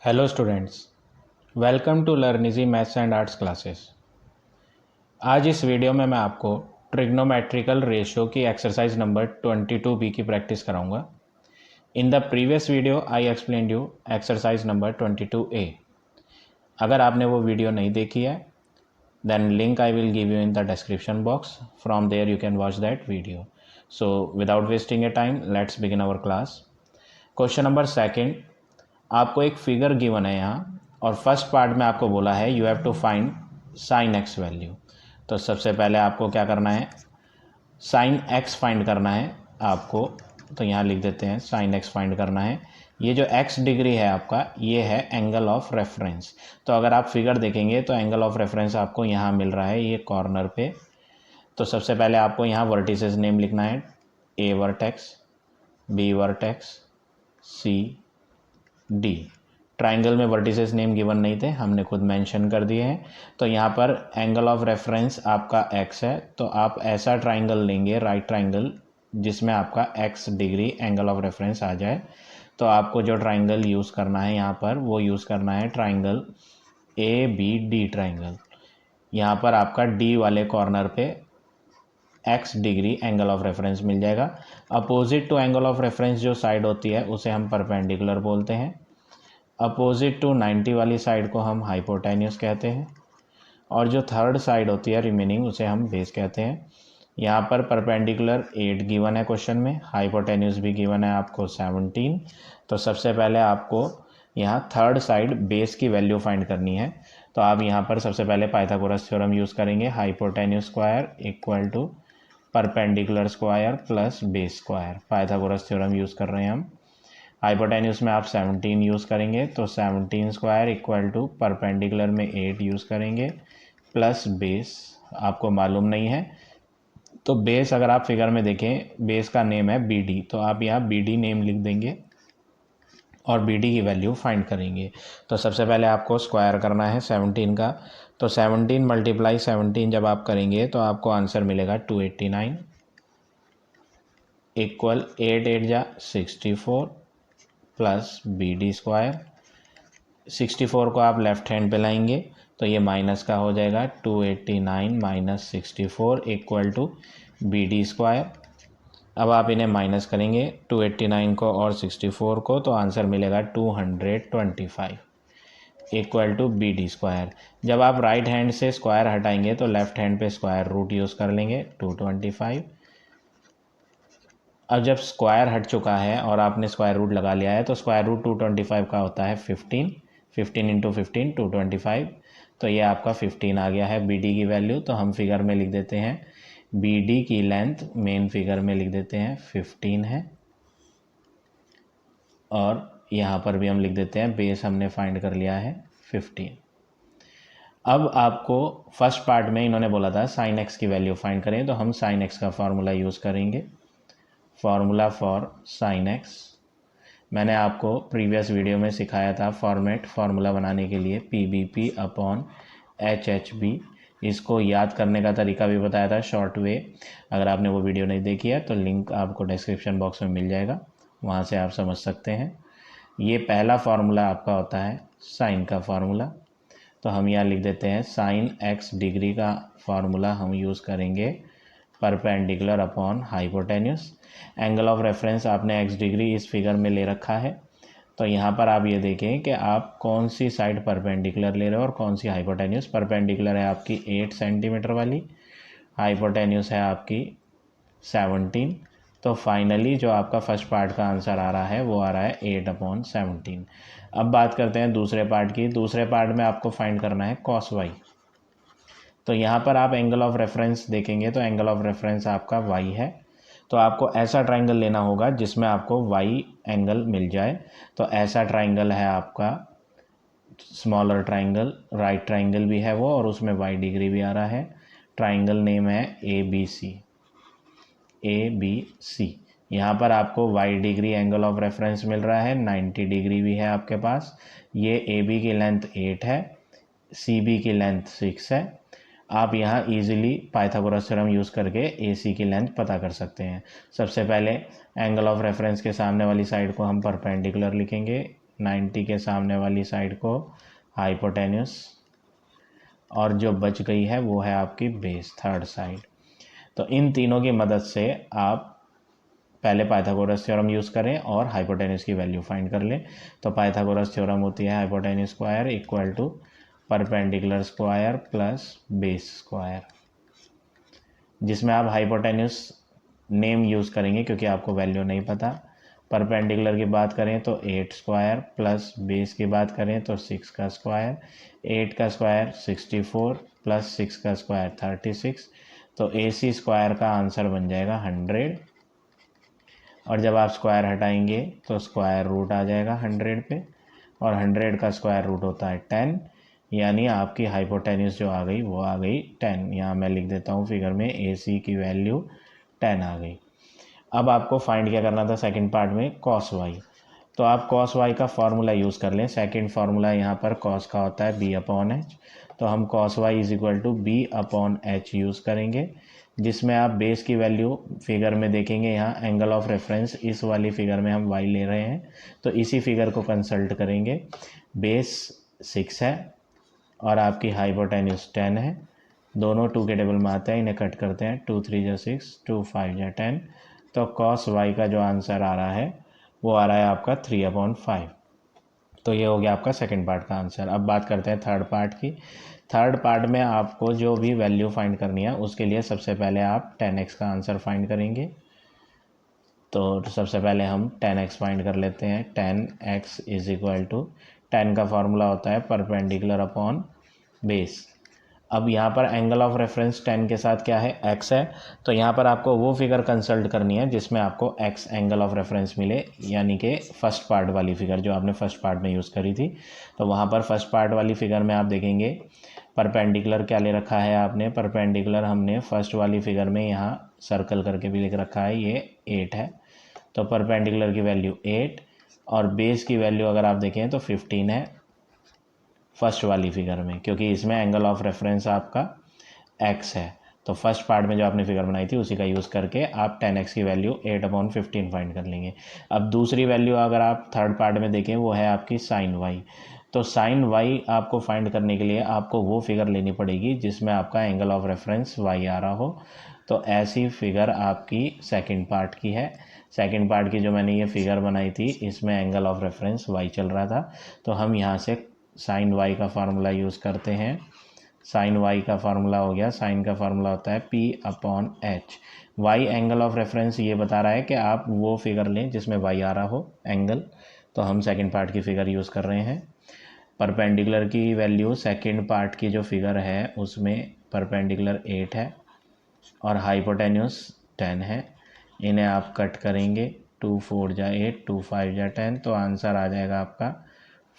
Hello students, welcome to learn easy maths and arts classes. आज इस video में मैं आपको ट्रिग्नोमेट्रिकल रेशियो की एक्सरसाइज नंबर 22B की प्रैक्टिस कराऊंगा। In the previous video I explained you exercise number 22A। अगर आपने वो वीडियो नहीं देखी है then link I will give you in the description box. From there you can watch that video. So without wasting a time let's begin our class. Question number second, आपको एक figure given है यहाँ और first part में आपको बोला है you have to find sine x value. तो सबसे पहले आपको क्या करना है, साइन एक्स फाइंड करना है आपको। तो यहाँ लिख देते हैं साइन एक्स फाइंड करना है। ये जो एक्स डिग्री है आपका, ये है एंगल ऑफ रेफरेंस। तो अगर आप फिगर देखेंगे तो एंगल ऑफ रेफरेंस आपको यहाँ मिल रहा है ये कॉर्नर पे। तो सबसे पहले आपको यहाँ वर्टिसेस नेम लिखना है, ए वर्टेक्स, बी वर्टेक्स, सी, डी। ट्राइंगल में वर्टिसेस नेम गिवन नहीं थे, हमने खुद मेंशन कर दिए हैं। तो यहाँ पर एंगल ऑफ रेफरेंस आपका x है, तो आप ऐसा ट्राइंगल लेंगे, राइट ट्राइंगल, जिसमें आपका x degree angle of reference आ जाए। तो आपको जो ट्राइंगल यूज़ करना है यहाँ पर, वो यूज़ करना है ट्राइंगल ABD ट्राइंगल। यहाँ पर आपका D वाले कॉर्नर पे x degree angle of reference मिल जाएगा। Opposite to angle of reference जो साइड होती है उसे हम परपेंडिकुलर बोलते हैं। अपोजिट टू 90 वाली साइड को हम हाइपोटेन्यूस कहते हैं, और जो थर्ड साइड होती है रिमेनिंग उसे हम बेस कहते हैं। यहाँ पर परपेंडिकुलर 8 गिवन है क्वेश्चन में, हाइपोटेन्यूस भी गिवन है आपको 17। तो सबसे पहले आपको यहाँ थर्ड साइड बेस की वैल्यू फाइंड करनी है। तो आप यहाँ पर सबसे पहले पाइथागोरस थ्योरम यूज़ करेंगे, hypotenuse square equal to perpendicular square plus base square. Pythagoras theorem use कर रहे हैं हम। हाइपोटेन्यूस में आप 17 यूज़ करेंगे, तो 17 स्क्वायर इक्वल टू परपेंडिकुलर में 8 यूज़ करेंगे प्लस बेस आपको मालूम नहीं है। तो बेस अगर आप फिगर में देखें, बेस का नेम है BD, तो आप यहाँ BD नेम लिख देंगे और BD की वैल्यू फाइंड करेंगे। तो सबसे पहले आपको स्क्वायर करना है 17 का। तो 17 मल्टीप्लाई 17 जब आप करेंगे तो आपको आंसर मिलेगा 289 इक्वल 8 8 जा 64 प्लस BD स्क्वायर। 64 को आप लेफ्ट हैंड पे लाएंगे तो ये माइनस का हो जाएगा, 289 minus 64 equal to BD square. अब आप इन्हें माइनस करेंगे 289 को और 64 को, तो आंसर मिलेगा 225 इक्वल टू BD स्क्वायर। जब आप राइट हैंड से स्क्वायर हटाएंगे तो लेफ्ट हैंड पे स्क्वायर रूट यूज़ कर लेंगे, 225। अब जब स्क्वायर हट चुका है और आपने स्क्वायर रूट लगा लिया है तो स्क्वायर रूट 225 का होता है 15, 15 इंटू 15 225। तो ये आपका 15 आ गया है BD की वैल्यू। तो हम फिगर में लिख देते हैं BD की लेंथ, मेन फिगर में लिख देते हैं 15 है, और यहाँ पर भी हम लिख देते हैं बेस हमने फाइंड कर लिया है 15। अब आपको फर्स्ट पार्ट में इन्होंने बोला था साइन एक्स की वैल्यू फाइंड करें, तो हम साइन एक्स का फार्मूला यूज़ करेंगे। फार्मूला फॉर साइन एक्स मैंने आपको प्रीवियस वीडियो में सिखाया था, फार्मूला बनाने के लिए PBP अपॉन HHB। इसको याद करने का तरीका भी बताया था, शॉर्ट वे। अगर आपने वो वीडियो नहीं देखी है तो लिंक आपको डिस्क्रिप्शन बॉक्स में मिल जाएगा, वहाँ से आप समझ सकते हैं। ये पहला फार्मूला आपका होता है साइन का फार्मूला। तो हम यहाँ लिख देते हैं साइन एक्स डिग्री का फार्मूला हम यूज़ करेंगे perpendicular upon hypotenuse. Angle of reference आपने एक्स डिग्री इस फिगर में ले रखा है। तो यहाँ पर आप ये देखें कि आप कौन सी साइड परपेंडिकुलर ले रहे हो और कौन सी हाइपोटेन्यूस। परपेंडिकुलर है आपकी 8 सेंटीमीटर वाली, हाइपोटेन्यूस है आपकी 17। तो फाइनली जो आपका फर्स्ट पार्ट का आंसर आ रहा है वो आ रहा है 8/17। अब बात करते हैं दूसरे पार्ट की। दूसरे पार्ट में आपको फाइंड करना है cos y। तो यहाँ पर आप एंगल ऑफ रेफरेंस देखेंगे तो एंगल ऑफ रेफरेंस आपका y है। तो आपको ऐसा ट्राइंगल लेना होगा जिसमें आपको y एंगल मिल जाए। तो ऐसा ट्राइंगल है आपका स्मॉलर ट्राइंगल, राइट ट्राइंगल भी है वो, और उसमें y डिग्री भी आ रहा है। ट्राइंगल नेम है ABC। यहाँ पर आपको y degree angle of reference मिल रहा है, 90 डिग्री भी है आपके पास। ये AB की लेंथ 8 है, CB की लेंथ 6 है। आप यहाँ इजीली पाइथागोरस थ्योरम यूज़ करके AC की लेंथ पता कर सकते हैं। सबसे पहले एंगल ऑफ रेफरेंस के सामने वाली साइड को हम परपेंडिकुलर लिखेंगे, 90 के सामने वाली साइड को हाइपोटेन्यूस, और जो बच गई है वो है आपकी बेस, थर्ड साइड। तो इन तीनों की मदद से आप पहले पाइथागोरस थ्योरम यूज़ करें और हाइपोटेन्यूस की वैल्यू फाइंड कर लें। तो पाइथागोरस थ्योरम होती है hypotenuse square equal to perpendicular square plus base square, जिसमें आप हाइपोटेन्यूस नेम यूज़ करेंगे क्योंकि आपको वैल्यू नहीं पता। परपेंडिकुलर की बात करें तो 8 स्क्वायर प्लस बेस की बात करें तो 6 का स्क्वायर, 8 का स्क्वायर 64 प्लस 6 का स्क्वायर 36। तो AC स्क्वायर का आंसर बन जाएगा 100, और जब आप स्क्वायर हटाएंगे तो स्क्वायर रूट आ जाएगा 100 पे, और 100 का स्क्वायर रूट होता है 10, यानी आपकी हाइपोटेन्यूस जो आ गई वो आ गई 10। यहाँ मैं लिख देता हूँ फिगर में, AC की वैल्यू 10 आ गई। अब आपको फाइंड क्या करना था सेकंड पार्ट में, कॉस वाई। तो आप कॉस वाई का फार्मूला यूज़ कर लें। सेकंड फार्मूला यहाँ पर कॉस का होता है B/H, तो हम cos y is equal to B/H use करेंगे, जिसमें आप बेस की वैल्यू फिगर में देखेंगे। यहाँ एंगल ऑफ रेफरेंस इस वाली फिगर में हम वाई ले रहे हैं, तो इसी फिगर को कंसल्ट करेंगे। बेस 6 है और आपकी हाइपोटेन्यूस 10 है। दोनों 2 के टेबल में आते हैं, इन्हें कट करते हैं। 2 3 = 6, 2 5 = 10। तो कॉस वाई का जो आंसर आ रहा है वो आ रहा है आपका 3/5। तो ये हो गया आपका सेकंड पार्ट का आंसर। अब बात करते हैं थर्ड पार्ट की। थर्ड पार्ट में आपको जो भी वैल्यू फाइंड करनी है उसके लिए सबसे पहले आप 10x का आंसर फाइंड करेंगे। तो सबसे पहले हम 10x फाइंड कर लेते हैं। 10x इज इक्वल टू, 10 का फार्मूला होता है परपेंडिकुलर अपॉन बेस। अब यहाँ पर एंगल ऑफ रेफरेंस 10 के साथ क्या है, x है। तो यहाँ पर आपको वो फिगर कंसल्ट करनी है जिसमें आपको x एंगल ऑफ रेफरेंस मिले, यानी कि फर्स्ट पार्ट वाली फिगर जो आपने फर्स्ट पार्ट में यूज़ करी थी। तो वहाँ पर फर्स्ट पार्ट वाली फिगर में आप देखेंगे परपेंडिकुलर क्या ले रखा है आपने, परपेंडिकुलर हमने फर्स्ट वाली फिगर में यहाँ सर्कल करके भी लिख रखा है, ये 8 है। तो परपेंडिकुलर की वैल्यू 8 और बेस की वैल्यू अगर आप देखें तो 15 है फर्स्ट वाली फिगर में, क्योंकि इसमें एंगल ऑफ रेफरेंस आपका x है। तो फर्स्ट पार्ट में जो आपने फिगर बनाई थी उसी का यूज़ करके आप 10x की वैल्यू 8/15 फाइंड कर लेंगे। अब दूसरी वैल्यू अगर आप थर्ड पार्ट में देखें वो है आपकी साइन y। तो साइन y आपको फाइंड करने के लिए आपको वो फिगर लेनी पड़ेगी जिसमें आपका एंगल ऑफ रेफरेंस y आ रहा हो। तो ऐसी फिगर आपकी सेकंड पार्ट की है। सेकंड पार्ट की जो मैंने ये फिगर बनाई थी इसमें एंगल ऑफ रेफरेंस y चल रहा था। तो हम यहाँ से साइन y का फार्मूला यूज़ करते हैं। साइन y का फार्मूला हो गया, साइन का फार्मूला होता है P/H। y angle of reference ये बता रहा है कि आप वो फिगर लें जिसमें y आ रहा हो एंगल। तो हम सेकंड पार्ट की फिगर यूज़ कर रहे हैं। परपेंडिकुलर की वैल्यू सेकंड पार्ट की जो फिगर है उसमें परपेंडिकुलर 8 है और हाइपोटेन्यूस 10 है। इन्हें आप कट करेंगे, 2 4 = 8, 2 5 = 10। तो आंसर आ जाएगा आपका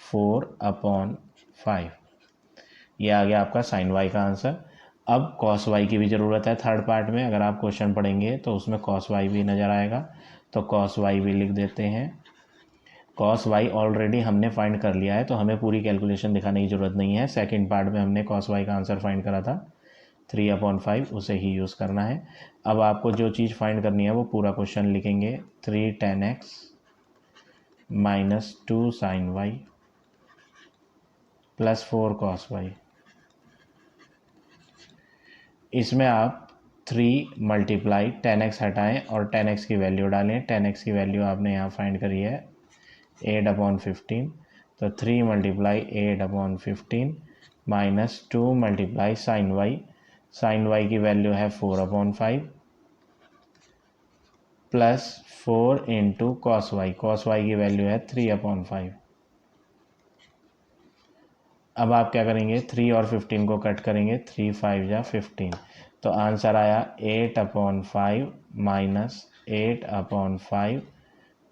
4/5। ये आ गया आपका साइन वाई का आंसर। अब कॉस वाई की भी ज़रूरत है थर्ड पार्ट में। अगर आप क्वेश्चन पढ़ेंगे तो उसमें कॉस वाई भी नज़र आएगा, तो कॉस वाई भी लिख देते हैं। कॉस वाई ऑलरेडी हमने फाइंड कर लिया है तो हमें पूरी कैलकुलेशन दिखाने की ज़रूरत नहीं है। सेकंड पार्ट में हमने कॉस वाई का आंसर फाइंड करा था 3/5, उसे ही यूज़ करना है। अब आपको जो चीज़ फाइंड करनी है वो पूरा क्वेश्चन लिखेंगे। 3 10x - 2 sin y + 4 cos y। इसमें आप 3 × 10x हटाएं और 10x की वैल्यू डालें। 10x की वैल्यू आपने यहाँ फाइंड करी है 8/15। तो 3 × 8/15 - 2 × sin y। sin y की वैल्यू है 4/5 plus 4 × cos y। cos y की वैल्यू है 3/5। अब आप क्या करेंगे, 3 और 15 को कट करेंगे, 3 5 = 15। तो आंसर आया 8/5 - 8/5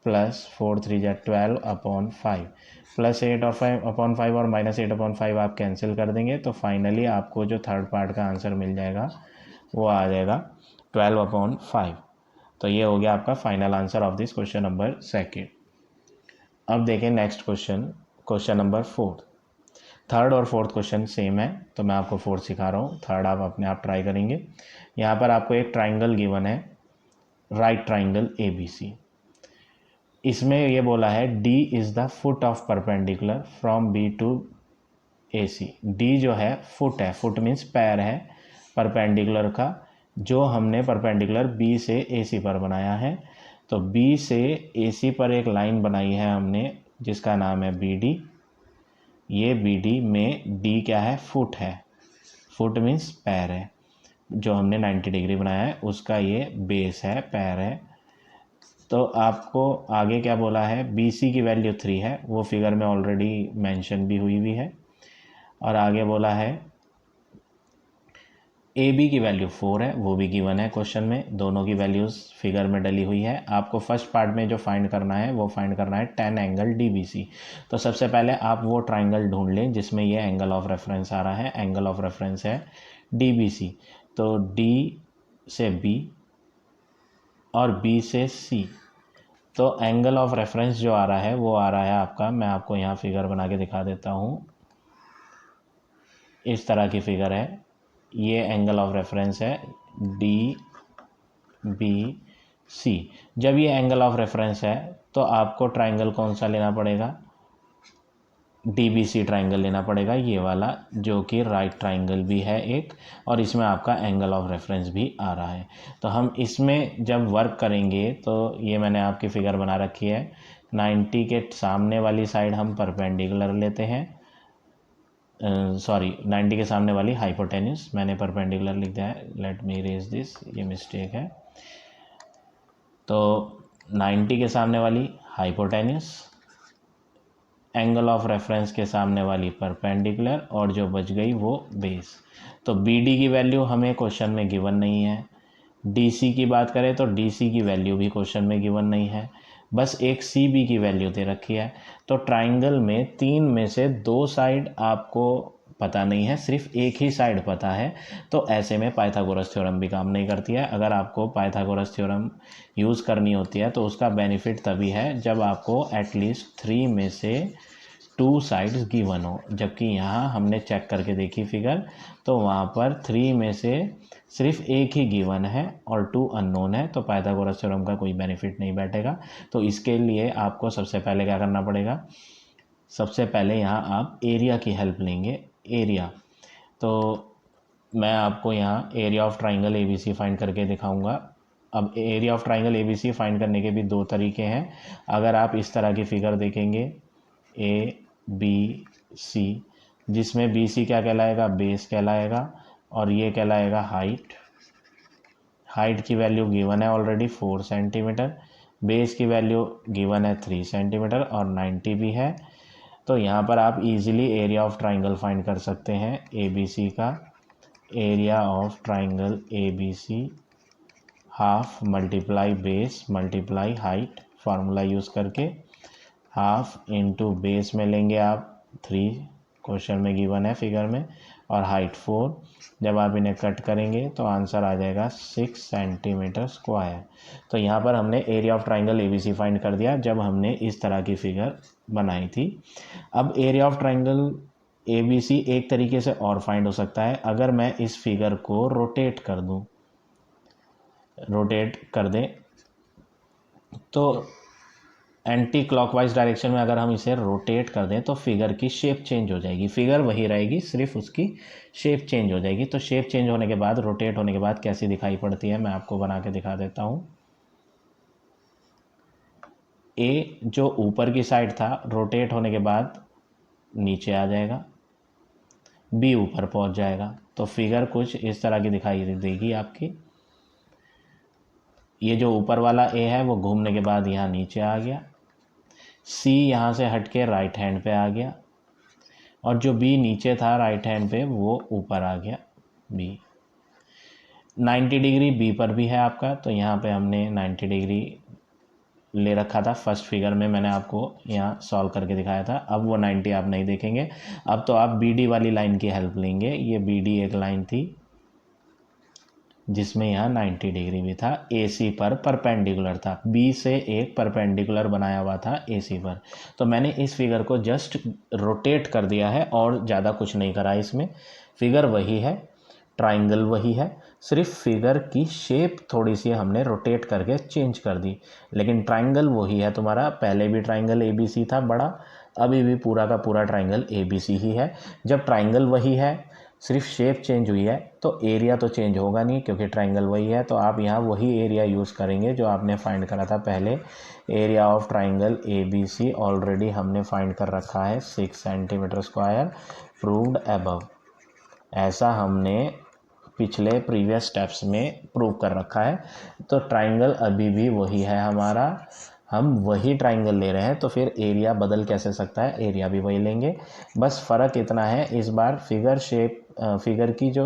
प्लस 4 3 = 12/5। प्लस 8/5 और -8/5 आप कैंसिल कर देंगे तो फाइनली आपको जो थर्ड पार्ट का आंसर मिल जाएगा वो आ जाएगा 12/5। तो ये हो गया आपका final answer of this question number second. अब देखें next question, question number 4। Third और फोर्थ क्वेश्चन सेम है तो मैं आपको फोर्थ सिखा रहा हूँ, थर्ड आप अपने आप ट्राई करेंगे। यहाँ पर आपको एक ट्राइंगल गिवन है, राइट ट्राइंगल ABC। इसमें ये बोला है D is the foot of perpendicular from B to A C. D जो है फुट है, फुट मीन्स पैर है परपेंडिकुलर का, जो हमने परपेंडिकुलर बी से ए सी पर बनाया है। तो बी से ए सी पर एक लाइन बनाई है हमने जिसका नाम है बी डी। ये बी डी में डी क्या है, फुट है, फुट मीन्स पैर है, जो हमने 90 डिग्री बनाया है उसका ये बेस है, पैर है। तो आपको आगे क्या बोला है, बी सी की वैल्यू 3 है, वो फिगर में ऑलरेडी मेंशन भी हुई है। और आगे बोला है ए बी की वैल्यू 4 है, वो भी गिवन है क्वेश्चन में, दोनों की वैल्यूज़ फिगर में डली हुई है। आपको फर्स्ट पार्ट में जो फाइंड करना है वो फाइंड करना है tan angle D B C. तो सबसे पहले आप वो ट्राइंगल ढूंढ लें जिसमें ये एंगल ऑफ रेफरेंस आ रहा है, एंगल ऑफ रेफरेंस है डी बी सी। तो डी से बी और बी से सी, तो एंगल ऑफ रेफरेंस जो आ रहा है वो आ रहा है आपका, मैं आपको यहाँ फिगर बना के दिखा देता हूँ, इस तरह की फिगर है। ये एंगल ऑफ रेफरेंस है डी बी सी। जब ये एंगल ऑफ रेफरेंस है तो आपको ट्राइंगल कौन सा लेना पड़ेगा, डी बी सी ट्राइंगल लेना पड़ेगा, ये वाला, जो कि राइट ट्राइंगल भी है एक, और इसमें आपका एंगल ऑफ रेफरेंस भी आ रहा है। तो हम इसमें जब वर्क करेंगे तो ये मैंने आपकी फिगर बना रखी है, 90 के सामने वाली साइड हम परपेंडिकुलर लेते हैं, सॉरी 90 के सामने वाली हाइपोटेन्यूस, मैंने परपेंडिकुलर लिख दिया है, लेट मी इरेज दिस, ये मिस्टेक है। तो 90 के सामने वाली हाइपोटेन्यूस, एंगल ऑफ रेफरेंस के सामने वाली परपेंडिकुलर, और जो बच गई वो बेस। तो बी डी की वैल्यू हमें क्वेश्चन में गिवन नहीं है। डी सी की बात करें तो डी सी की वैल्यू भी क्वेश्चन में गिवन नहीं है, बस एक सी बी की वैल्यू दे रखी है। तो ट्राइंगल में 3 में से 2 साइड आपको पता नहीं है, सिर्फ एक ही साइड पता है। तो ऐसे में पाइथागोरस थ्योरम भी काम नहीं करती है। अगर आपको पाइथागोरस थ्योरम यूज़ करनी होती है तो उसका बेनिफिट तभी है जब आपको एटलीस्ट 3 में से 2 साइड्स गिवन हो, जबकि यहाँ हमने चेक करके देखी फिगर, तो वहाँ पर 3 में से सिर्फ एक ही गिवन है और 2 अननोन है, तो पाइथागोरस थ्योरम का कोई बेनिफिट नहीं बैठेगा। तो इसके लिए आपको सबसे पहले क्या करना पड़ेगा, सबसे पहले यहाँ आप एरिया की हेल्प लेंगे। एरिया, तो मैं आपको यहाँ area of triangle A B C find करके दिखाऊंगा। अब area of triangle A B C find करने के भी 2 तरीके हैं। अगर आप इस तरह की फिगर देखेंगे ए बी सी, जिसमें बी सी क्या कहलाएगा, बेस कहलाएगा, और ये कहलाएगा हाइट। हाइट की वैल्यू गिवन है ऑलरेडी 4 सेंटीमीटर, बेस की वैल्यू गिवन है 3 सेंटीमीटर और 90 भी है। तो यहाँ पर आप easily area of triangle find कर सकते हैं ए बी सी का। Area of triangle A B C half multiply base multiply height, formula use करके हाफ इंटू बेस में लेंगे आप 3, क्वेश्चन में गिवन है फिगर में, और हाइट 4। जब आप इन्हें कट करेंगे तो आंसर आ जाएगा 6 सेंटीमीटर स्क्वायर। तो यहाँ पर हमने area of triangle A B C find कर दिया जब हमने इस तरह की फिगर बनाई थी। अब area of triangle A B C एक तरीके से और फाइंड हो सकता है, अगर मैं इस फिगर को रोटेट कर दूं, रोटेट कर दें तो एंटी क्लॉकवाइज डायरेक्शन में अगर हम इसे रोटेट कर दें तो फिगर की शेप चेंज हो जाएगी। फिगर वही रहेगी, सिर्फ उसकी शेप चेंज हो जाएगी। तो शेप चेंज होने के बाद, रोटेट होने के बाद कैसी दिखाई पड़ती है मैं आपको बना के दिखा देता हूँ। ए जो ऊपर की साइड था, रोटेट होने के बाद नीचे आ जाएगा, बी ऊपर पहुँच जाएगा, तो फिगर कुछ इस तरह की दिखाई देगी आपकी। ये जो ऊपर वाला ए है वो घूमने के बाद यहाँ नीचे आ गया, सी यहाँ से हट के राइट हैंड पे आ गया, और जो बी नीचे था राइट हैंड पे वो ऊपर आ गया बी। 90 डिग्री बी पर भी है आपका, तो यहाँ पे हमने 90 डिग्री ले रखा था फर्स्ट फिगर में, मैंने आपको यहाँ सॉल्व करके दिखाया था। अब वो 90 आप नहीं देखेंगे, अब तो आप बी डी वाली लाइन की हेल्प लेंगे। ये बी डी एक लाइन थी जिसमें यहाँ 90 डिग्री भी था, AC पर परपेंडिकुलर था, B से एक परपेंडिकुलर बनाया हुआ था AC पर। तो मैंने इस फिगर को जस्ट रोटेट कर दिया है और ज़्यादा कुछ नहीं करा इसमें। फिगर वही है, ट्राइंगल वही है, सिर्फ फिगर की शेप थोड़ी सी हमने रोटेट करके चेंज कर दी, लेकिन ट्राइंगल वही है तुम्हारा। पहले भी ट्राइंगल ABC था बड़ा, अभी भी पूरा का पूरा ट्राइंगल ABC ही है। जब ट्राइंगल वही है, सिर्फ शेप चेंज हुई है, तो एरिया तो चेंज होगा नहीं क्योंकि ट्राइंगल वही है। तो आप यहाँ वही एरिया यूज़ करेंगे जो आपने फाइंड करा था पहले। Area of triangle ABC already हमने फाइंड कर रखा है 6 सेंटीमीटर स्क्वायर, प्रूव्ड अबव। ऐसा हमने पिछले प्रीवियस स्टेप्स में प्रूव कर रखा है। तो ट्राइंगल अभी भी वही है हमारा, हम वही ट्राइंगल ले रहे हैं, तो फिर एरिया बदल कैसे सकता है, एरिया भी वही लेंगे। बस फ़र्क इतना है, इस बार फिगर की जो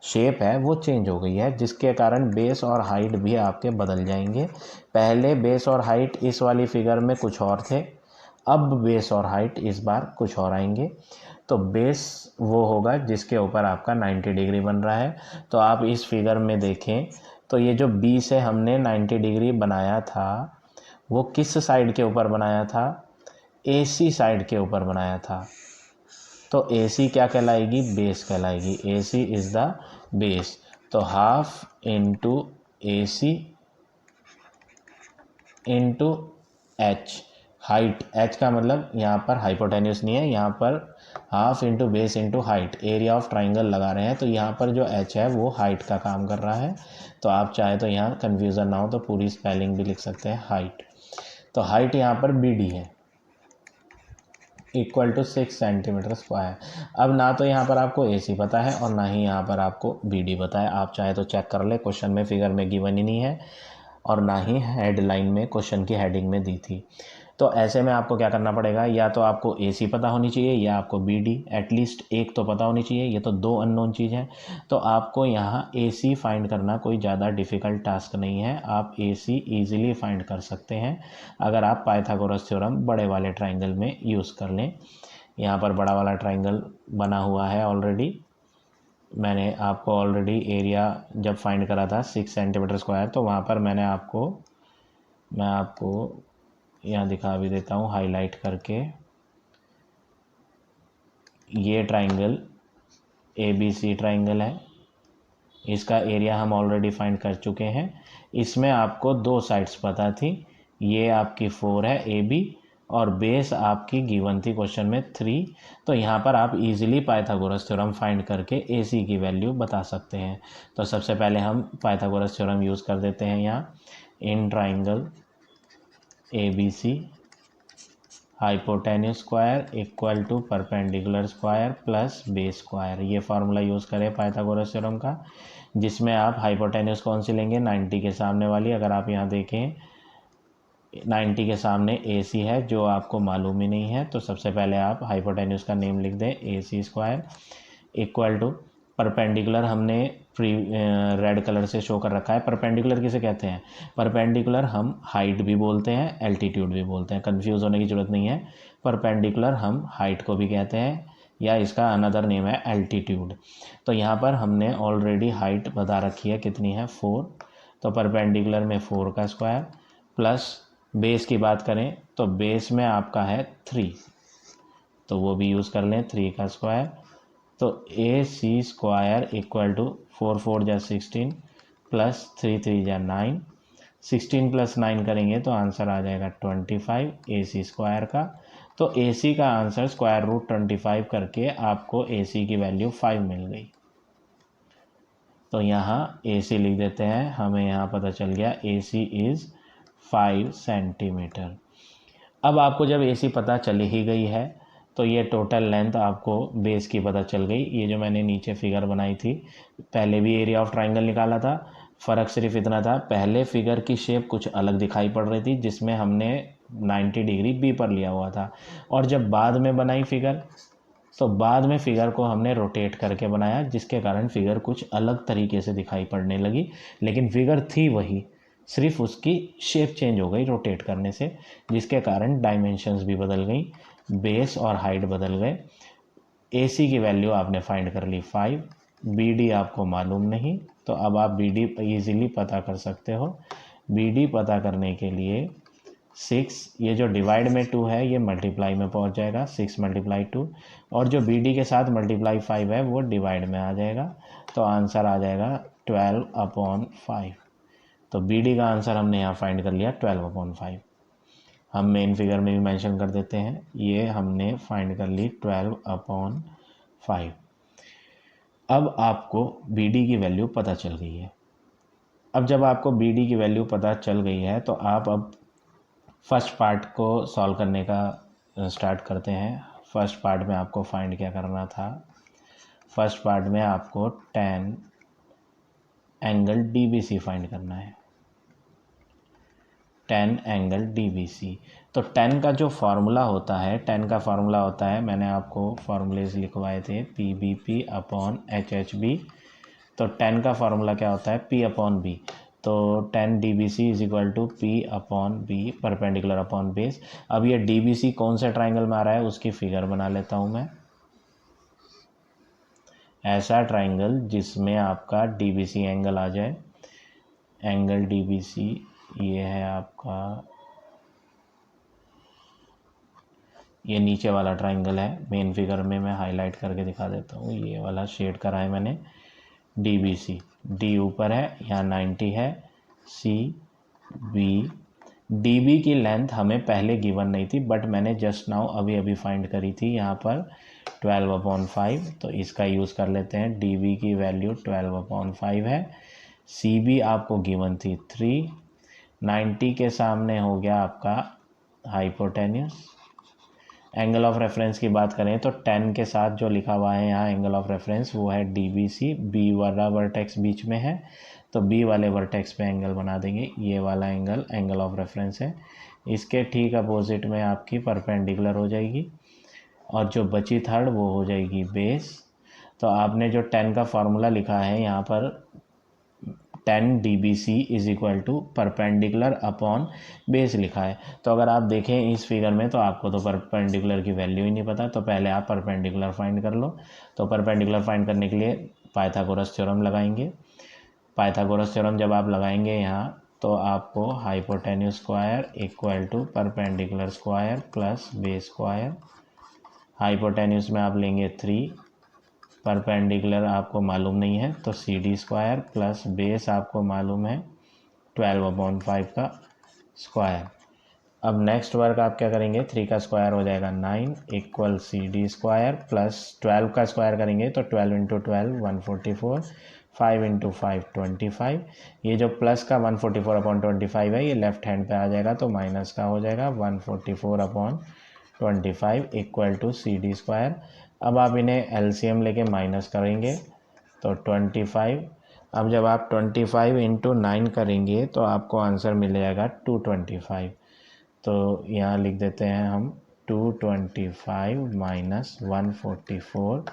शेप है वो चेंज हो गई है, जिसके कारण बेस और हाइट भी आपके बदल जाएंगे। पहले बेस और हाइट इस वाली फिगर में कुछ और थे, अब बेस और हाइट इस बार कुछ और आएंगे। तो बेस वो होगा जिसके ऊपर आपका 90 डिग्री बन रहा है। तो आप इस फिगर में देखें तो ये जो बी से हमने 90 डिग्री बनाया था वो किस साइड के ऊपर बनाया था, AC साइड के ऊपर बनाया था। तो AC क्या कहलाएगी, बेस कहलाएगी। AC is the base. तो half into AC into H, height, H का मतलब यहाँ पर हाइपोटेन्यूस नहीं है, यहाँ पर half into base into height, area of triangle लगा रहे हैं। तो यहाँ पर जो H है वो हाइट का काम कर रहा है। तो आप चाहे तो यहाँ कन्फ्यूज़न ना हो तो पूरी स्पेलिंग भी लिख सकते हैं हाइट। तो हाइट यहाँ पर BD है, इक्वल टू 6 सेंटीमीटर स्क्वायर। अब ना तो यहाँ पर आपको AC पता है और ना ही यहाँ पर आपको BD पता है। आप चाहे तो चेक कर ले, क्वेश्चन में फिगर में गिवन ही नहीं है और ना ही हेडलाइन में क्वेश्चन की हेडिंग में दी थी। तो ऐसे में आपको क्या करना पड़ेगा, या तो आपको AC पता होनी चाहिए या आपको BD, एटलीस्ट एक तो पता होनी चाहिए। ये तो दो अननोन चीज़ हैं। तो आपको यहाँ AC फाइंड करना कोई ज़्यादा डिफ़िकल्ट टास्क नहीं है, आप AC ईजिली फाइंड कर सकते हैं अगर आप पाइथागोरस थ्योरम बड़े वाले ट्राइंगल में यूज़ कर लें। यहाँ पर बड़ा वाला ट्राइंगल बना हुआ है ऑलरेडी, मैंने आपको ऑलरेडी एरिया जब फाइंड करा था 6 सेंटीमीटर स्क्वायर, तो वहाँ पर मैं आपको यहाँ दिखा भी देता हूँ हाईलाइट करके। ये ट्राइंगल ABC ट्राइंगल है, इसका एरिया हम ऑलरेडी फाइंड कर चुके हैं। इसमें आपको दो साइड्स पता थी, ये आपकी 4 है AB और बेस आपकी गिवन थी क्वेश्चन में 3। तो यहाँ पर आप इजीली पाइथागोरस थ्योरम फाइंड करके AC की वैल्यू बता सकते हैं। तो सबसे पहले हम पाइथागोरस थ्योरम यूज़ कर देते हैं यहाँ। In triangle ABC hypotenuse square equal to perpendicular square plus base square, ये फार्मूला यूज़ करें पाइथागोरस थ्योरम का, जिसमें आप हाइपोटेन्यूस कौन सी लेंगे, 90 के सामने वाली। अगर आप यहाँ देखें 90 के सामने AC है जो आपको मालूम ही नहीं है, तो सबसे पहले आप हाइपोटेन्यूस का नेम लिख दें AC square equal to perpendicular, हमने रेड कलर से शो कर रखा है। परपेंडिकुलर किसे कहते हैं, परपेंडिकुलर हम हाइट भी बोलते हैं, एल्टीट्यूड भी बोलते हैं, कंफ्यूज होने की ज़रूरत नहीं है। परपेंडिकुलर हम हाइट को भी कहते हैं या इसका अनदर नेम है एल्टीट्यूड। तो यहाँ पर हमने ऑलरेडी हाइट बता रखी है, कितनी है 4। तो परपेंडिकुलर में 4 का स्क्वायर प्लस बेस की बात करें तो बेस में आपका है 3, तो वो भी यूज़ कर लें 3 का स्क्वायर। तो AC स्क्वायर इक्वल टू 4 4 जा 16 प्लस 3 3 जा 9, 16 प्लस 9 करेंगे तो आंसर आ जाएगा 25 AC स्क्वायर का। तो AC का आंसर स्क्वायर रूट 25 करके आपको AC की वैल्यू 5 मिल गई। तो यहाँ AC लिख देते हैं, हमें यहाँ पता चल गया AC इज़ 5 सेंटीमीटर। अब आपको जब AC पता चली ही गई है तो ये टोटल लेंथ आपको बेस की पता चल गई। ये जो मैंने नीचे फिगर बनाई थी, पहले भी एरिया ऑफ ट्राइंगल निकाला था, फ़र्क सिर्फ इतना था, पहले फिगर की शेप कुछ अलग दिखाई पड़ रही थी जिसमें हमने 90 डिग्री B पर लिया हुआ था, और जब बाद में बनाई फिगर तो बाद में फिगर को हमने रोटेट करके बनाया, जिसके कारण फिगर कुछ अलग तरीके से दिखाई पड़ने लगी, लेकिन फिगर थी वही, सिर्फ उसकी शेप चेंज हो गई रोटेट करने से, जिसके कारण डायमेंशंस भी बदल गई, बेस और हाइट बदल गए। AC की वैल्यू आपने फाइंड कर ली 5, BD आपको मालूम नहीं, तो अब आप BD इजीली पता कर सकते हो। BD पता करने के लिए 6, ये जो डिवाइड में 2 है ये मल्टीप्लाई में पहुंच जाएगा, 6 × 2, और जो बी डी के साथ मल्टीप्लाई 5 है वो डिवाइड में आ जाएगा, तो आंसर आ जाएगा 12/5। तो बी डी का आंसर हमने यहाँ फाइंड कर लिया 12/5। हम मेन फिगर में भी मेंशन कर देते हैं, ये हमने फाइंड कर ली 12/5। अब आपको बी डी की वैल्यू पता चल गई है। अब जब आपको बी डी की वैल्यू पता चल गई है तो आप अब फर्स्ट पार्ट को सॉल्व करने का स्टार्ट करते हैं। फर्स्ट पार्ट में आपको फाइंड क्या करना था, फर्स्ट पार्ट में आपको tan एंगल DBC फाइंड करना है, tan एंगल DBC। तो tan का जो फार्मूला होता है, tan का फार्मूला होता है, मैंने आपको फार्मूलेज लिखवाए थे, PBP/HHB। तो tan का फार्मूला क्या होता है, P/B। तो tan DBC = P/B perpendicular upon base. अब ये DBC कौन से ट्राइंगल में आ रहा है उसकी फिगर बना लेता हूँ मैं। ऐसा ट्राइंगल जिसमें आपका DBC एंगल आ जाए, एंगल DBC ये है आपका, ये नीचे वाला ट्राइंगल है, मेन फिगर में मैं हाईलाइट करके दिखा देता हूँ, ये वाला शेड करा है मैंने, DBC, D ऊपर है, यहाँ 90 है, CB। DB की लेंथ हमें पहले गिवन नहीं थी, बट मैंने जस्ट नाउ अभी फाइंड करी थी यहाँ पर 12/5, तो इसका यूज़ कर लेते हैं। DB की वैल्यू 12/5 है। CB आपको गिवन थी 3, 90 के सामने हो गया आपका हाइपोटेन्यूस। एंगल ऑफ रेफरेंस की बात करें तो 10 के साथ जो लिखा हुआ है यहाँ एंगल ऑफ रेफरेंस वो है DBC, B वाला वर्टेक्स बीच में है, तो B वाले वर्टेक्स पे एंगल बना देंगे, ये वाला एंगल एंगल ऑफ रेफरेंस है। इसके ठीक अपोजिट में आपकी परपेंडिकुलर हो जाएगी, और जो बची थर्ड वो हो जाएगी बेस। तो आपने जो 10 का फार्मूला लिखा है यहाँ पर, tan DBC = perpendicular upon base लिखा है। तो अगर आप देखें इस फिगर में तो आपको तो परपेंडिकुलर की वैल्यू ही नहीं पता, तो पहले आप परपेंडिकुलर फाइंड कर लो। तो परपेंडिकुलर फाइंड करने के लिए पाइथागोरस थ्योरम लगाएंगे। पाइथागोरस थ्योरम जब आप लगाएंगे यहाँ, तो आपको hypotenuse square = perpendicular square plus base square. Hypotenuse में आप लेंगे 3, परपेंडिकुलर आपको मालूम नहीं है तो CD² प्लस बेस आपको मालूम है 12/5 का स्क्वायर। अब नेक्स्ट वर्क आप क्या करेंगे, 3 का स्क्वायर हो जाएगा 9 = CD² प्लस 12 का स्क्वायर करेंगे तो 12 × 12 144, 5 × 5 25। ये जो प्लस का 144/25 है ये लेफ्ट हैंड पे आ जाएगा, तो माइनस का हो जाएगा 144/25 = CD²। अब आप इन्हें LCM लेके माइनस करेंगे तो 25। अब जब आप 25 × 9 करेंगे तो आपको आंसर मिल जाएगा 225। तो यहाँ लिख देते हैं हम 225 - 144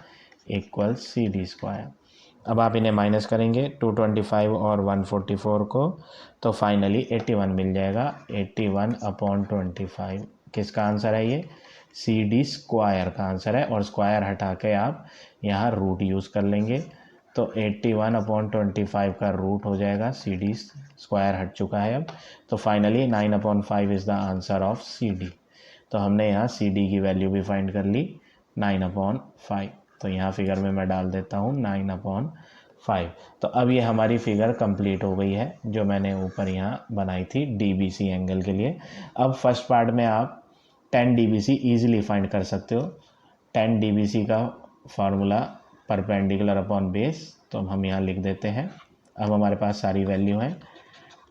= CD²। अब आप इन्हें माइनस करेंगे 225 और 144 को, तो फाइनली 81 मिल जाएगा। 81/25 किसका आंसर है, ये CD² का आंसर है, और स्क्वायर हटा के आप यहाँ रूट यूज़ कर लेंगे, तो 81/25 का रूट हो जाएगा, CD² हट चुका है अब, तो finally 9/5 is the answer of CD। तो हमने यहाँ CD की वैल्यू भी फाइंड कर ली 9/5। तो यहाँ फिगर में मैं डाल देता हूँ 9/5। तो अब ये हमारी फिगर कंप्लीट हो गई है जो मैंने ऊपर यहाँ बनाई थी DBC एंगल के लिए। अब फर्स्ट पार्ट में आप tan DBC ईजिली फाइंड कर सकते हो। tan DBC का फार्मूला परपेंडिकुलर अपॉन बेस, तो हम यहाँ लिख देते हैं। अब हमारे पास सारी वैल्यू हैं।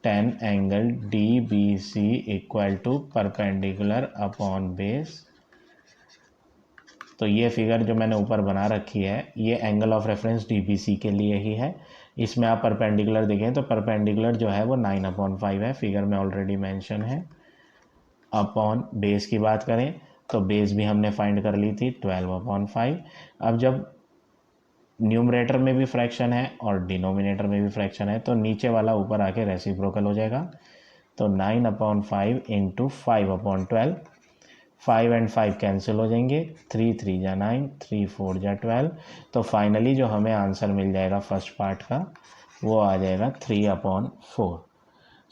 tan angle DBC = perpendicular upon base. तो ये फिगर जो मैंने ऊपर बना रखी है ये एंगल ऑफ रेफरेंस DBC के लिए ही है। इसमें आप परपेंडिकुलर देखें तो परपेंडिकुलर जो है वो 9/5 है, फिगर में ऑलरेडी मेंशन है। अपॉन बेस की बात करें तो बेस भी हमने फाइंड कर ली थी 12/5। अब जब न्यूमरेटर में भी फ्रैक्शन है और डिनोमिनेटर में भी फ्रैक्शन है तो नीचे वाला ऊपर आके रेसिप्रोकल हो जाएगा, तो 9/5 × 5/12। 5 और 5 कैंसिल हो जाएंगे, 3 × 3 = 9, 3 × 4 = 12। तो फाइनली जो हमें आंसर मिल जाएगा फर्स्ट पार्ट का वो आ जाएगा 3/4।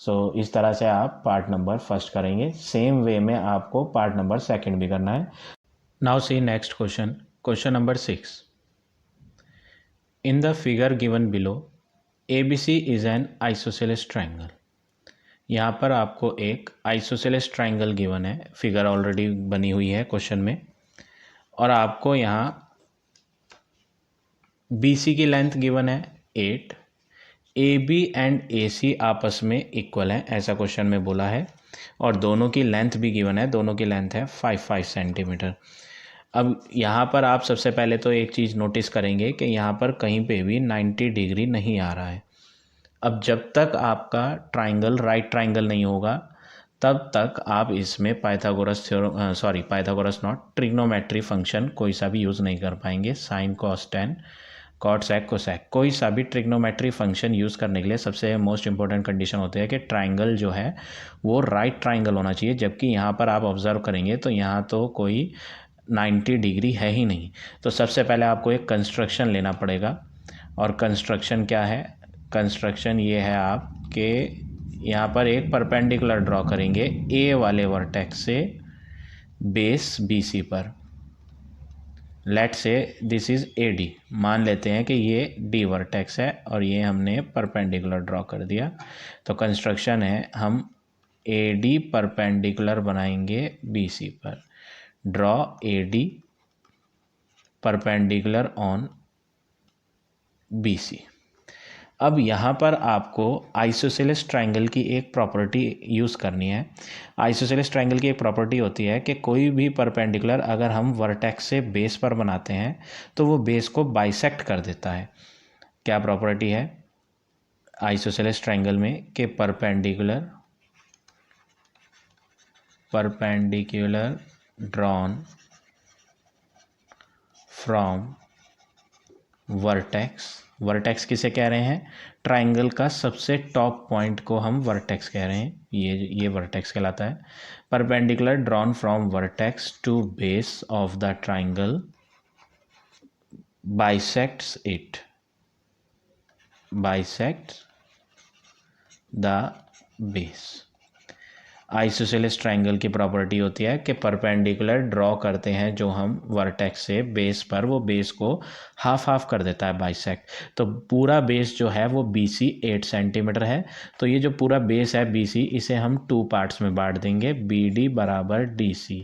सो इस तरह से आप पार्ट नंबर फर्स्ट करेंगे। सेम वे में आपको पार्ट नंबर सेकंड भी करना है। Now see next question, question number 6। In the figure given below ABC is an isosceles triangle. यहाँ पर आपको एक आइसोसेलेस ट्रायंगल गिवन है, फिगर ऑलरेडी बनी हुई है क्वेश्चन में, और आपको यहाँ BC की लेंथ गिवन है 8, AB एंड AC आपस में इक्वल है, ऐसा क्वेश्चन में बोला है, और दोनों की लेंथ भी गिवन है, दोनों की लेंथ है 5 सेंटीमीटर। अब यहाँ पर आप सबसे पहले तो एक चीज़ नोटिस करेंगे कि यहाँ पर कहीं पे भी 90 डिग्री नहीं आ रहा है। अब जब तक आपका ट्राइंगल राइट ट्राइंगल नहीं होगा तब तक आप इसमें Pythagoras theorem Pythagoras not trigonometry function कोई सा भी यूज़ नहीं कर पाएंगे। Sine cos tan cot sec cosec कोई सा भी ट्रिग्नोमेट्री फंक्शन यूज़ करने के लिए सबसे मोस्ट इंपॉर्टेंट कंडीशन होती है कि ट्राइंगल जो है वो राइट ट्राइंगल होना चाहिए। जबकि यहाँ पर आप ऑब्जर्व करेंगे तो यहाँ तो कोई 90 डिग्री है ही नहीं। तो सबसे पहले आपको एक कंस्ट्रक्शन लेना पड़ेगा, और कंस्ट्रक्शन क्या है? कंस्ट्रक्शन ये है आपके यहाँ पर एक परपेंडिकुलर ड्रॉ करेंगे ए वाले वर्टेक्स से बेस BC पर। लेट से दिस इज़ AD, मान लेते हैं कि ये D वर्टेक्स है और ये हमने परपेंडिकुलर ड्रॉ कर दिया। तो कंस्ट्रक्शन है हम AD परपेंडिकुलर बनाएंगे BC पर। Draw AD perpendicular on BC। अब यहाँ पर आपको आइसोसेलेस ट्रायंगल की एक प्रॉपर्टी यूज़ करनी है। आइसोसेलेस ट्रायंगल की एक प्रॉपर्टी होती है कि कोई भी परपेंडिकुलर अगर हम वर्टेक्स से बेस पर बनाते हैं तो वो बेस को बाइसेक्ट कर देता है। क्या प्रॉपर्टी है आइसोसेलेस ट्रायंगल में? कि परपेंडिकुलर ड्रॉन फ्रॉम वर्टेक्स किसे कह रहे हैं? ट्राइंगल का सबसे टॉप पॉइंट को हम वर्टेक्स कह रहे हैं, ये वर्टेक्स कहलाता है। Perpendicular drawn from vertex to base of the triangle bisects the base. Isosceles triangle की प्रॉपर्टी होती है कि परपेंडिकुलर ड्रॉ करते हैं जो हम वर्टेक्स से बेस पर, वो बेस को हाफ हाफ कर देता है बाइसेक्ट। तो पूरा बेस जो है वो BC 8 सेंटीमीटर है। तो ये जो पूरा बेस है BC, इसे हम 2 पार्ट्स में बांट देंगे, BD बराबर DC,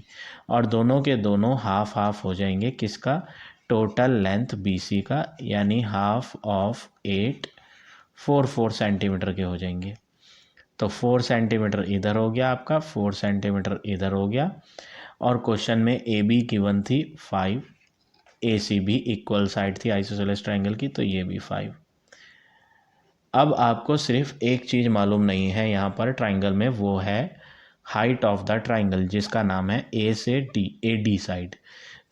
और दोनों के दोनों हाफ हाफ हो जाएंगे किसका? टोटल लेंथ BC का, यानी हाफ ऑफ 8 4 सेंटीमीटर के हो जाएंगे। तो 4 सेंटीमीटर इधर हो गया आपका, 4 सेंटीमीटर इधर हो गया, और क्वेश्चन में AB गिवन थी 5, AC भी इक्वल साइड थी आइसोसेलेस ट्रायंगल की, तो ये भी 5। अब आपको सिर्फ एक चीज़ मालूम नहीं है यहाँ पर ट्रायंगल में, वो है हाइट ऑफ द ट्रायंगल, जिसका नाम है A से D, AD साइड।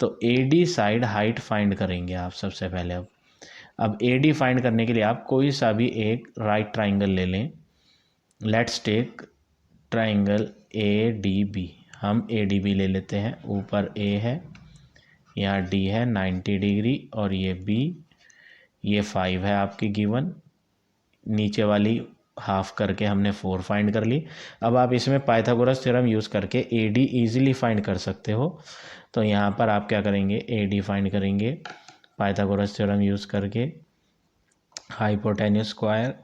तो AD साइड हाइट फाइंड करेंगे आप सबसे पहले। अब AD फाइंड करने के लिए आप कोई सा भी एक राइट ट्रायंगल ले लें। Let's take triangle ADB। हम ADB ले लेते हैं। ऊपर A है, यहाँ D है 90 डिग्री, और ये B, ये 5 है आपकी गिवन। नीचे वाली हाफ करके हमने 4 फाइंड कर ली। अब आप इसमें पाइथागोरस थ्योरम यूज़ करके AD ईजिली फाइंड कर सकते हो। तो यहाँ पर आप क्या करेंगे? AD फाइंड करेंगे पाइथागोरस थ्योरम यूज़ करके। Hypotenuse square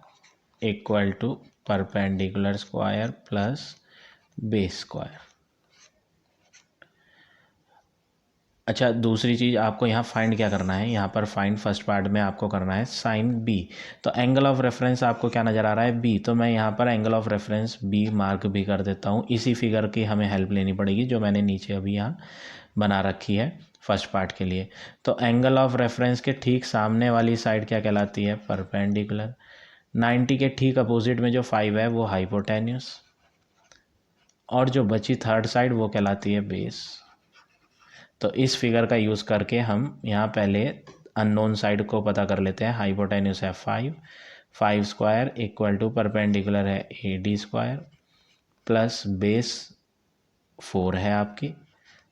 equal to perpendicular square plus base square. अच्छा, दूसरी चीज़ आपको यहाँ फाइंड क्या करना है? यहाँ पर फाइंड फर्स्ट पार्ट में आपको करना है साइन B। तो एंगल ऑफ रेफरेंस आपको क्या नज़र आ रहा है? B। तो मैं यहाँ पर angle of reference B mark भी कर देता हूँ। इसी फिगर की हमें हेल्प लेनी पड़ेगी जो मैंने नीचे अभी यहाँ बना रखी है फर्स्ट पार्ट के लिए। तो एंगल ऑफ रेफरेंस के ठीक सामने वाली साइड क्या कहलाती है? परपेंडिकुलर। 90 के ठीक अपोजिट में जो 5 है वो हाइपोटेन्यूस, और जो बची थर्ड साइड वो कहलाती है बेस। तो इस फिगर का यूज़ करके हम यहाँ पहले अननोन साइड को पता कर लेते हैं। हाइपोटेन्यूस है 5 स्क्वायर इक्वल टू परपेंडिकुलर है AD स्क्वायर प्लस बेस 4 है आपकी।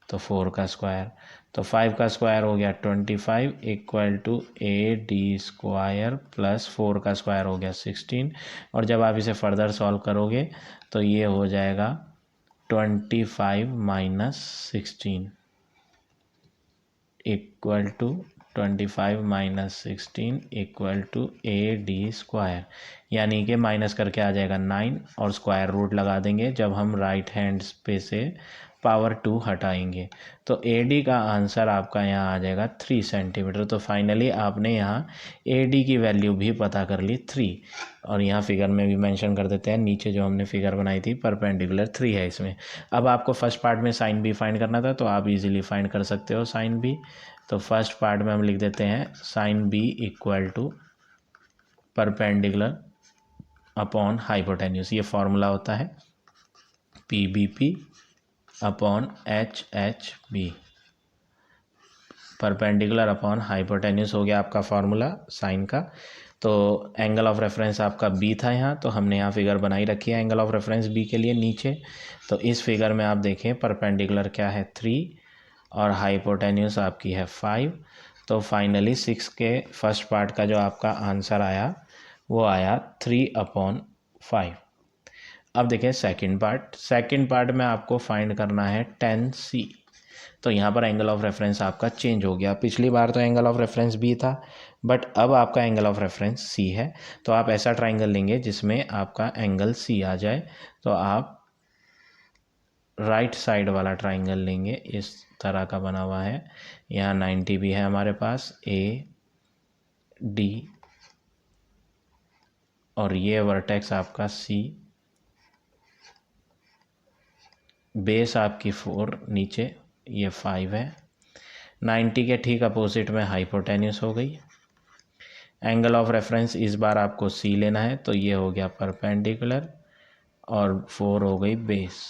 तो 4 का स्क्वायर, तो 5 का स्क्वायर हो गया 25 इक्वल टू AD² प्लस 4 का स्क्वायर हो गया 16। और जब आप इसे फर्दर सॉल्व करोगे तो ये हो जाएगा 25 minus 16 equal to 25 minus 16 equal to AD², यानी कि माइनस करके आ जाएगा 9 और स्क्वायर रूट लगा देंगे जब हम राइट हैंड पे से पावर 2 हटाएंगे। तो AD का आंसर आपका यहाँ आ जाएगा 3 सेंटीमीटर। तो फाइनली आपने यहाँ AD की वैल्यू भी पता कर ली 3। और यहाँ फिगर में भी मेंशन कर देते हैं, नीचे जो हमने फिगर बनाई थी परपेंडिकुलर 3 है इसमें। अब आपको फर्स्ट पार्ट में साइन बी फाइंड करना था, तो आप इजीली फाइंड कर सकते हो साइन बी। तो फर्स्ट पार्ट में हम लिख देते हैं sine B equal to perpendicular upon hypotenuse. ये फॉर्मूला होता है PBP upon HHB, perpendicular upon hypotenuse हो गया आपका फॉर्मूला साइन का। तो एंगल ऑफ रेफरेंस आपका B था यहाँ, तो हमने यहाँ फिगर बनाई रखी है एंगल ऑफ रेफरेंस B के लिए नीचे। तो इस फिगर में आप देखें परपेंडिकुलर क्या है 3 और हाइपोटेन्यूस आपकी है 5। तो फाइनली 6 के फर्स्ट पार्ट का जो आपका आंसर आया वो आया 3/5। अब देखें सेकंड पार्ट में आपको फाइंड करना है 10C। तो यहाँ पर एंगल ऑफ रेफरेंस आपका चेंज हो गया। पिछली बार तो एंगल ऑफ रेफरेंस B था, बट अब आपका एंगल ऑफ रेफरेंस C है। तो आप ऐसा ट्राइंगल लेंगे जिसमें आपका एंगल C आ जाए। तो आप राइट साइड वाला ट्राइंगल लेंगे, इस तरह का बना हुआ है। यहाँ 90 भी है हमारे पास, AD और ये वर्टेक्स आपका C, बेस आपकी 4 नीचे, ये 5 है। 90 के ठीक अपोजिट में हाइपोटेन्यूस हो गई। एंगल ऑफ रेफरेंस इस बार आपको C लेना है, तो ये हो गया परपेंडिकुलर और 4 हो गई बेस।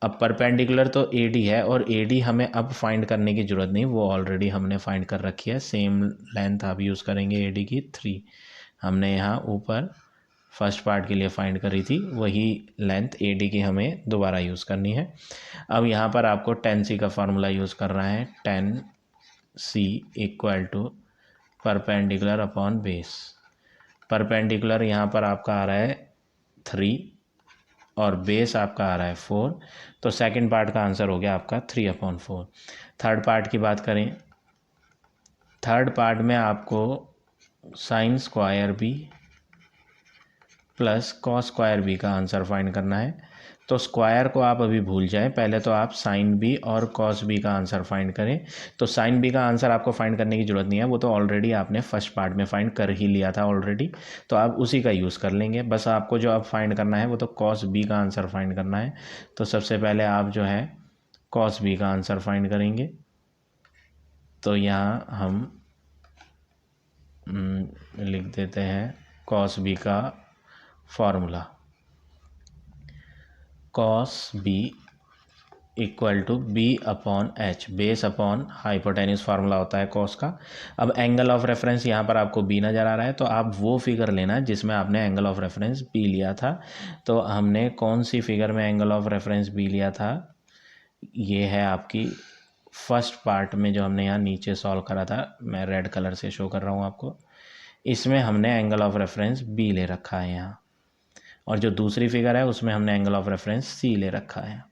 अब परपेंडिकुलर तो AD है और AD हमें अब फाइंड करने की ज़रूरत नहीं, वो ऑलरेडी हमने फाइंड कर रखी है। सेम लेंथ आप यूज़ करेंगे AD की 3। हमने यहाँ ऊपर फर्स्ट पार्ट के लिए फाइंड करी थी, वही लेंथ AD की हमें दोबारा यूज़ करनी है। अब यहाँ पर आपको 10C का फार्मूला यूज़ करना है। 10C equal to perpendicular upon base. Perpendicular यहाँ पर आपका आ रहा है 3 और बेस आपका आ रहा है 4। तो सेकंड पार्ट का आंसर हो गया आपका 3/4। थर्ड पार्ट की बात करें, थर्ड पार्ट में आपको sine square B plus cos square B का आंसर फाइंड करना है। तो स्क्वायर को आप अभी भूल जाएं, पहले तो आप साइन बी और कॉस बी का आंसर फाइंड करें। तो साइन बी का आंसर आपको फाइंड करने की ज़रूरत नहीं है, वो तो ऑलरेडी आपने फर्स्ट पार्ट में फाइंड कर ही लिया था ऑलरेडी, तो आप उसी का यूज़ कर लेंगे। बस आपको जो अब फाइंड करना है वो तो कॉस बी का आंसर फाइंड करना है। तो सबसे पहले आप जो है कॉस बी का आंसर फाइंड करेंगे। तो यहाँ हम लिख देते हैं कॉस बी का formula, cos B equal to B/H, base upon hypotenuse formula होता है कॉस का। अब एंगल ऑफ रेफरेंस यहाँ पर आपको B नज़र आ रहा है, तो आप वो फिगर लेना जिसमें आपने एंगल ऑफ रेफरेंस B लिया था। तो हमने कौन सी फिगर में एंगल ऑफ रेफरेंस B लिया था, ये है आपकी फर्स्ट पार्ट में जो हमने यहाँ नीचे सॉल्व करा था, मैं रेड कलर से शो कर रहा हूँ आपको। इसमें हमने एंगल ऑफ रेफरेंस B ले रखा है यहाँ, और जो दूसरी फिगर है उसमें हमने एंगल ऑफ रेफरेंस C ले रखा है।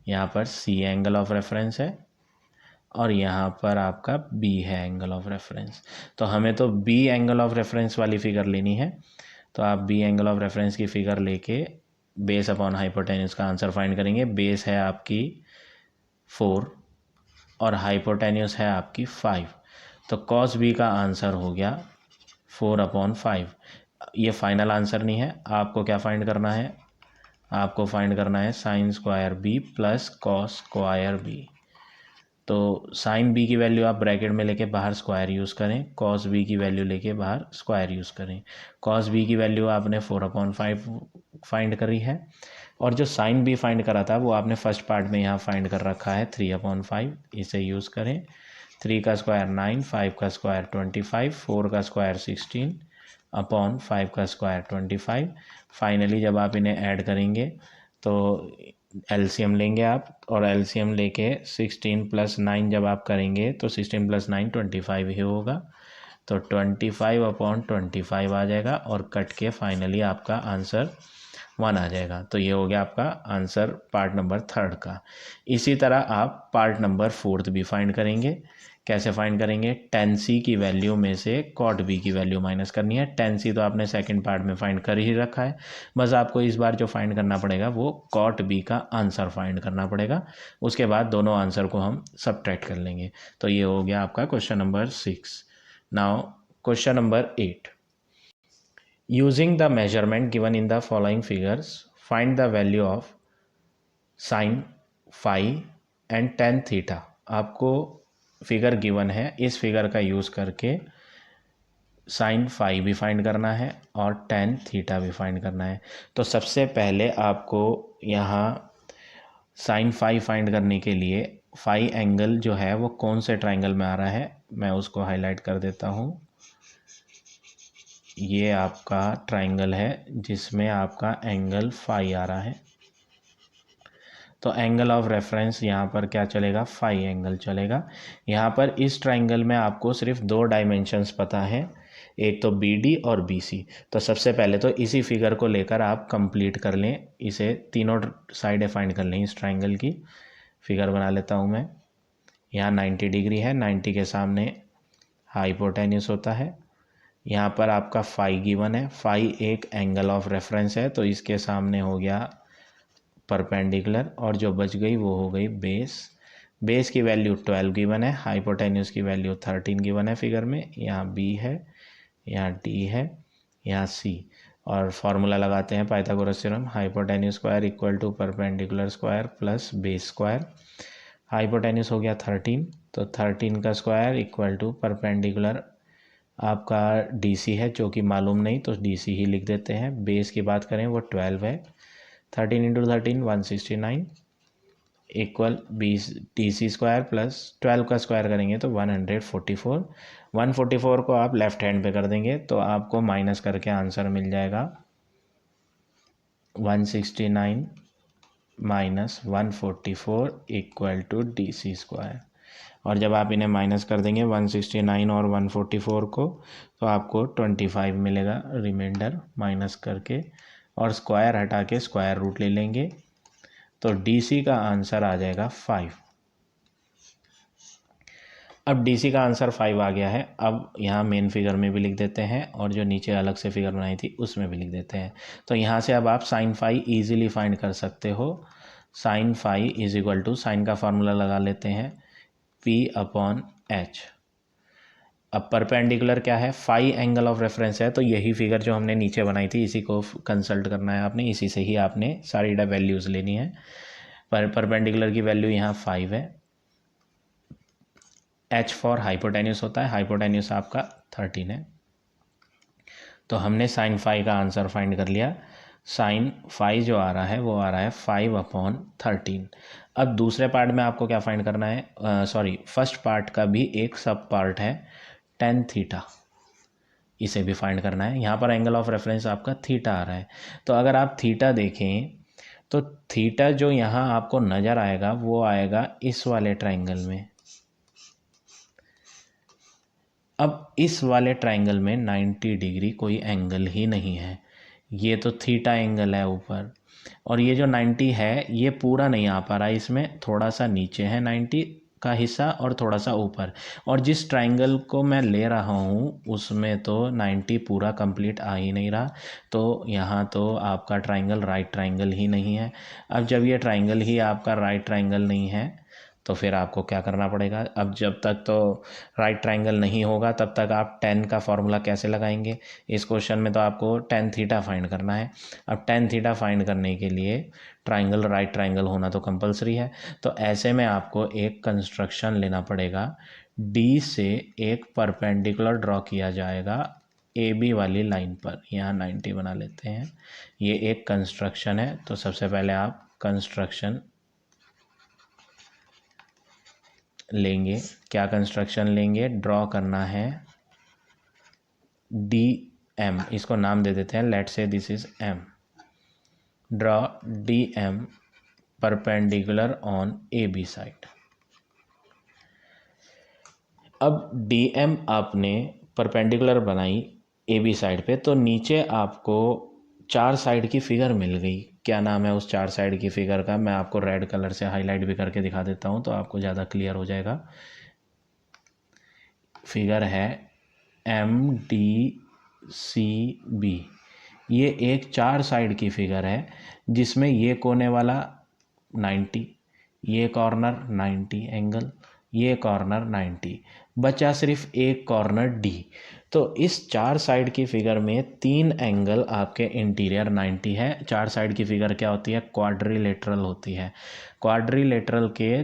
यहाँ पर C एंगल ऑफ रेफरेंस है और यहाँ पर आपका B है एंगल ऑफ रेफरेंस। तो हमें तो B एंगल ऑफ रेफरेंस वाली फिगर लेनी है। तो आप B एंगल ऑफ रेफरेंस की फिगर लेके बेस अपॉन हाइपोटेन्यूस का आंसर फाइंड करेंगे। बेस है आपकी 4 और हाइपोटेन्यूस है आपकी 5। तो कॉस B का आंसर हो गया 4/5। ये फाइनल आंसर नहीं है, आपको क्या फाइंड करना है, आपको फाइंड करना है sine square B plus cos square B. तो साइन बी की वैल्यू आप ब्रैकेट में लेके बाहर स्क्वायर यूज़ करें, कॉस बी की वैल्यू लेके बाहर स्क्वायर यूज़ करें। कॉस बी की वैल्यू आपने 4/5 फाइंड करी है, और जो साइन बी फाइंड करा था वो आपने फर्स्ट पार्ट में यहाँ फाइंड कर रखा है 3/5। इसे यूज़ करें। 3 का स्क्वायर 9, 5 का स्क्वायर 25, 4 का स्क्वायर 16 अपॉन 5 का स्क्वायर 25। फाइनली जब आप इन्हें ऐड करेंगे तो एलसीएम लेंगे आप, और एलसीएम लेके 16 + 9 जब आप करेंगे तो 16 + 9 25 ही होगा, तो 25/25 आ जाएगा और कट के फाइनली आपका आंसर 1 आ जाएगा। तो ये हो गया आपका आंसर पार्ट नंबर 3 का। इसी तरह आप पार्ट नंबर 4 भी फाइंड करेंगे। कैसे फाइंड करेंगे? tan c की वैल्यू में से cot b की वैल्यू माइनस करनी है। tan c तो आपने सेकंड पार्ट में फाइंड कर ही रखा है, बस आपको इस बार जो फाइंड करना पड़ेगा वो cot b का आंसर फाइंड करना पड़ेगा। उसके बाद दोनों आंसर को हम सब्ट्रैक्ट कर लेंगे। तो ये हो गया आपका question number 6। Now question number 8। Using the measurement given in the following figures find the value of sin phi and tan theta. आपको फिगर गिवन है, इस फिगर का यूज़ करके sin phi भी फाइंड करना है और tan थीटा भी फाइंड करना है। तो सबसे पहले आपको यहाँ sin phi फाइंड करने के लिए phi एंगल जो है वो कौन से ट्राइंगल में आ रहा है, मैं उसको हाईलाइट कर देता हूँ। ये आपका ट्राइंगल है जिसमें आपका एंगल phi आ रहा है। तो एंगल ऑफ रेफरेंस यहाँ पर क्या चलेगा? फाई एंगल चलेगा। यहाँ पर इस ट्राइंगल में आपको सिर्फ 2 डायमेंशंस पता है, एक तो BD और BC। तो सबसे पहले तो इसी फिगर को लेकर आप कंप्लीट कर लें, इसे तीनों साइडें फाइंड कर लें। इस ट्राइंगल की फिगर बना लेता हूँ मैं। यहाँ 90 डिग्री है, 90 के सामने हाइपोटेन्यूस होता है। यहाँ पर आपका फाई गिवन है, फाई एक एंगल ऑफ रेफरेंस है, तो इसके सामने हो गया परपेंडिकुलर, और जो बच गई वो हो गई बेस। बेस की वैल्यू 12 गिवन है, हाइपोटेन्यूस की वैल्यू 13 गिवन है फिगर में। यहाँ B है, यहाँ D है, यहाँ C, और फार्मूला लगाते हैं Pythagoras theorem, hypotenuse square equal to perpendicular square plus base square. Hypotenuse हो गया 13, तो 13 का स्क्वायर इक्वल टू परपेंडिकुलर आपका DC है जो कि मालूम नहीं, तो DC ही लिख देते हैं। बेस की बात करें वो 12 है, 13 × 13 169 इक्वल DC स्क्वायर प्लस 12 का स्क्वायर करेंगे तो 144। 144 को आप लेफ्ट हैंड पे कर देंगे तो आपको माइनस करके आंसर मिल जाएगा 169 - 144 इक्वल टू DC स्क्वायर। और जब आप इन्हें माइनस कर देंगे 169 और 144 को, तो आपको 25 मिलेगा रिमाइंडर माइनस करके, और स्क्वायर हटा के स्क्वायर रूट ले लेंगे, तो DC का आंसर आ जाएगा 5। अब DC का आंसर 5 आ गया है। अब यहाँ मेन फिगर में भी लिख देते हैं और जो नीचे अलग से फिगर बनाई थी उसमें भी लिख देते हैं। तो यहाँ से अब आप sin phi ईजिली फाइंड कर सकते हो। sin phi is equal to, sine का फार्मूला लगा लेते हैं P/H। अब परपेंडिकुलर क्या है? फाई एंगल ऑफ रेफरेंस है, तो यही फिगर जो हमने नीचे बनाई थी इसी को कंसल्ट करना है आपने, इसी से ही आपने सारी वैल्यूज़ लेनी है। परपेंडिकुलर की वैल्यू यहाँ 5 है। H फॉर हाइपोटेन्यूस होता है, हाइपोटेन्यूस आपका 13 है। तो हमने sin phi का आंसर फाइंड कर लिया। sin phi जो आ रहा है वो आ रहा है 5/13। अब दूसरे पार्ट में आपको क्या फाइंड करना है? फर्स्ट पार्ट का भी एक सब पार्ट है tan थीटा, इसे भी फाइंड करना है। यहाँ पर एंगल ऑफ रेफरेंस आपका थीटा आ रहा है, तो अगर आप थीटा देखें तो थीटा जो यहाँ आपको नज़र आएगा वो आएगा इस वाले ट्राइंगल में। अब इस वाले ट्राइंगल में 90 डिग्री कोई एंगल ही नहीं है, ये तो थीटा एंगल है ऊपर, और ये जो 90 है ये पूरा नहीं आ पा रहा है, इसमें थोड़ा सा नीचे है 90 का हिस्सा और थोड़ा सा ऊपर, और जिस ट्राइंगल को मैं ले रहा हूँ उसमें तो 90 पूरा कंप्लीट आ ही नहीं रहा, तो यहाँ तो आपका ट्राइंगल राइट ट्राइंगल ही नहीं है। अब जब ये ट्राइंगल ही आपका राइट ट्राइंगल नहीं है तो फिर आपको क्या करना पड़ेगा? अब जब तक तो राइट ट्राइंगल नहीं होगा तब तक आप tan का फॉर्मूला कैसे लगाएंगे? इस क्वेश्चन में तो आपको tan थीटा फाइंड करना है। अब tan थीटा फाइंड करने के लिए ट्राइंगल राइट ट्राइंगल होना तो कंपलसरी है, तो ऐसे में आपको एक कंस्ट्रक्शन लेना पड़ेगा। D से एक परपेंडिकुलर ड्रॉ किया जाएगा AB वाली लाइन पर, यहाँ 90 बना लेते हैं। ये एक कंस्ट्रक्शन है, तो सबसे पहले आप कंस्ट्रक्शन लेंगे। क्या कंस्ट्रक्शन लेंगे? ड्रॉ करना है DM, इसको नाम दे देते हैं, let's say this is M। Draw DM perpendicular on A B side. अब डी एम आपने परपेंडिकुलर बनाई ए बी साइड पे, तो नीचे आपको 4 साइड की फिगर मिल गई। क्या नाम है उस 4 साइड की फिगर का, मैं आपको रेड कलर से हाईलाइट भी करके दिखा देता हूँ तो आपको ज़्यादा क्लियर हो जाएगा। फिगर है MDCB। ये एक 4 साइड की फिगर है जिसमें ये कोने वाला 90, ये कॉर्नर 90 एंगल, ये कॉर्नर 90, बचा सिर्फ एक कॉर्नर D। तो इस 4 साइड की फिगर में 3 एंगल आपके इंटीरियर 90 है। 4 साइड की फिगर क्या होती है, क्वाड्रिलेटरल होती है। क्वाड्रिलेटरल के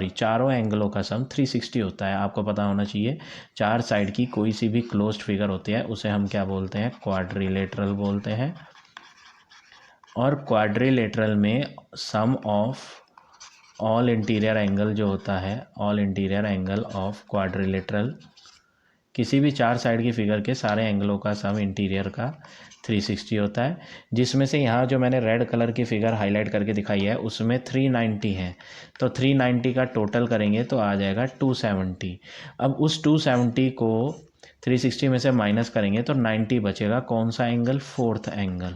चारों एंगलों का सम 360 होता है। आपको पता होना चाहिए 4 साइड की कोई सी भी क्लोज्ड फिगर होती है उसे हम क्या बोलते हैं, क्वाड्रिलेटरल बोलते हैं। और क्वाड्रिलेटरल में सम ऑफ ऑल इंटीरियर एंगल जो होता है, all interior angle of quadrilateral, किसी भी 4 साइड की फिगर के सारे एंगलों का सम इंटीरियर का 360 होता है। जिसमें से यहाँ जो मैंने रेड कलर की फिगर हाईलाइट करके दिखाई है उसमें 390 है, तो 390 का टोटल करेंगे तो आ जाएगा 270। अब उस 270 को 360 में से माइनस करेंगे तो 90 बचेगा। कौन सा angle, fourth angle.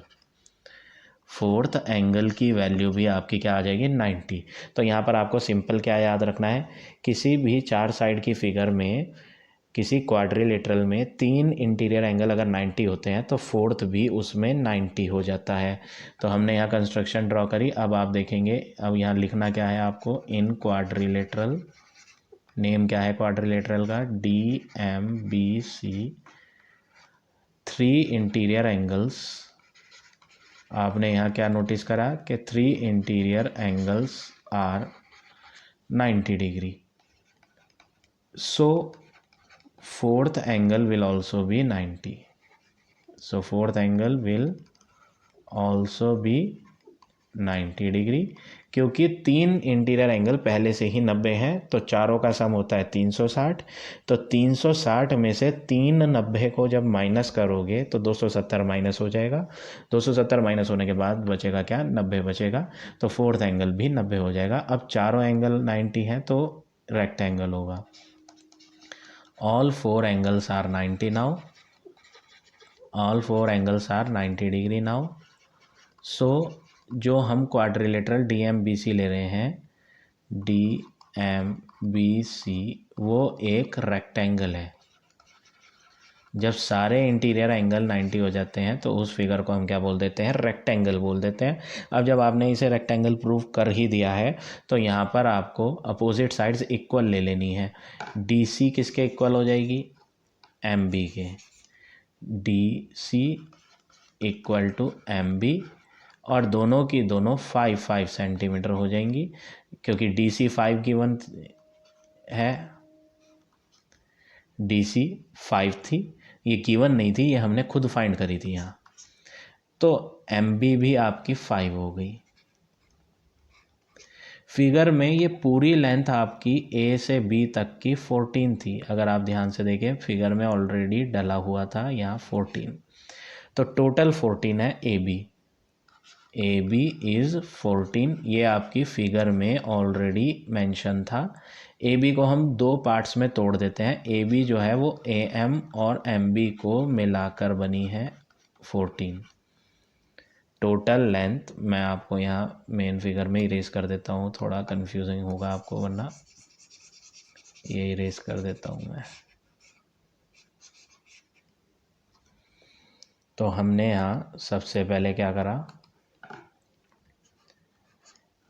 Fourth angle की वैल्यू भी आपकी क्या आ जाएगी, 90। तो यहाँ पर आपको सिंपल क्या याद रखना है, किसी भी 4 साइड की फिगर में, किसी क्वाड्रिलेटरल में 3 इंटीरियर एंगल अगर 90 होते हैं तो फोर्थ भी उसमें 90 हो जाता है। तो हमने यहाँ कंस्ट्रक्शन ड्रॉ करी। अब आप देखेंगे, अब यहाँ लिखना क्या है आपको, इन क्वाड्रिलेटरल, नेम क्या है क्वाड्रिलेटरल का, DMBC, 3 इंटीरियर एंगल्स। आपने यहाँ क्या नोटिस करा कि 3 interior angles are 90 degree. So fourth angle will also be 90. So fourth angle will also be 90 degree. क्योंकि 3 इंटीरियर एंगल पहले से ही 90 हैं तो चारों का सम होता है 360। तो 360 में से 390 को जब माइनस करोगे तो 270 माइनस हो जाएगा। 270 माइनस होने के बाद बचेगा क्या, 90 बचेगा। तो फोर्थ एंगल भी 90 हो जाएगा। अब चारों एंगल 90 हैं तो रेक्टेंगल होगा। All 4 angles are 90 now. All 4 angles are 90 degree now. So जो हम क्वाड्रिलेटरल DMBC ले रहे हैं, DMBC वो एक रेक्टेंगल है। जब सारे इंटीरियर एंगल 90 हो जाते हैं तो उस फिगर को हम क्या बोल देते हैं, रेक्टेंगल बोल देते हैं। अब जब आपने इसे रेक्टेंगल प्रूव कर ही दिया है तो यहाँ पर आपको अपोजिट साइड्स इक्वल ले लेनी है। DC किसके इक्वल हो जाएगी, MB के। DC इक्वल टू MB और दोनों की दोनों 5 सेंटीमीटर हो जाएंगी, क्योंकि DC 5 गिवन है, DC 5 थी, ये गिवन नहीं थी, ये हमने खुद फाइंड करी थी यहाँ। तो MB भी आपकी 5 हो गई। फिगर में ये पूरी लेंथ आपकी A से B तक की 14 थी। अगर आप ध्यान से देखें फिगर में ऑलरेडी डला हुआ था यहाँ 14, तो टोटल 14 है AB। AB इज़ 14, ये आपकी फिगर में ऑलरेडी मेंशन था। AB को हम 2 पार्ट्स में तोड़ देते हैं। AB जो है वो AM और MB को मिलाकर बनी है 14। टोटल लेंथ मैं आपको यहाँ मेन फिगर में इरेज कर देता हूँ, थोड़ा कंफ्यूजिंग होगा आपको, वरना ये इरेज कर देता हूँ मैं। तो हमने यहाँ सबसे पहले क्या करा,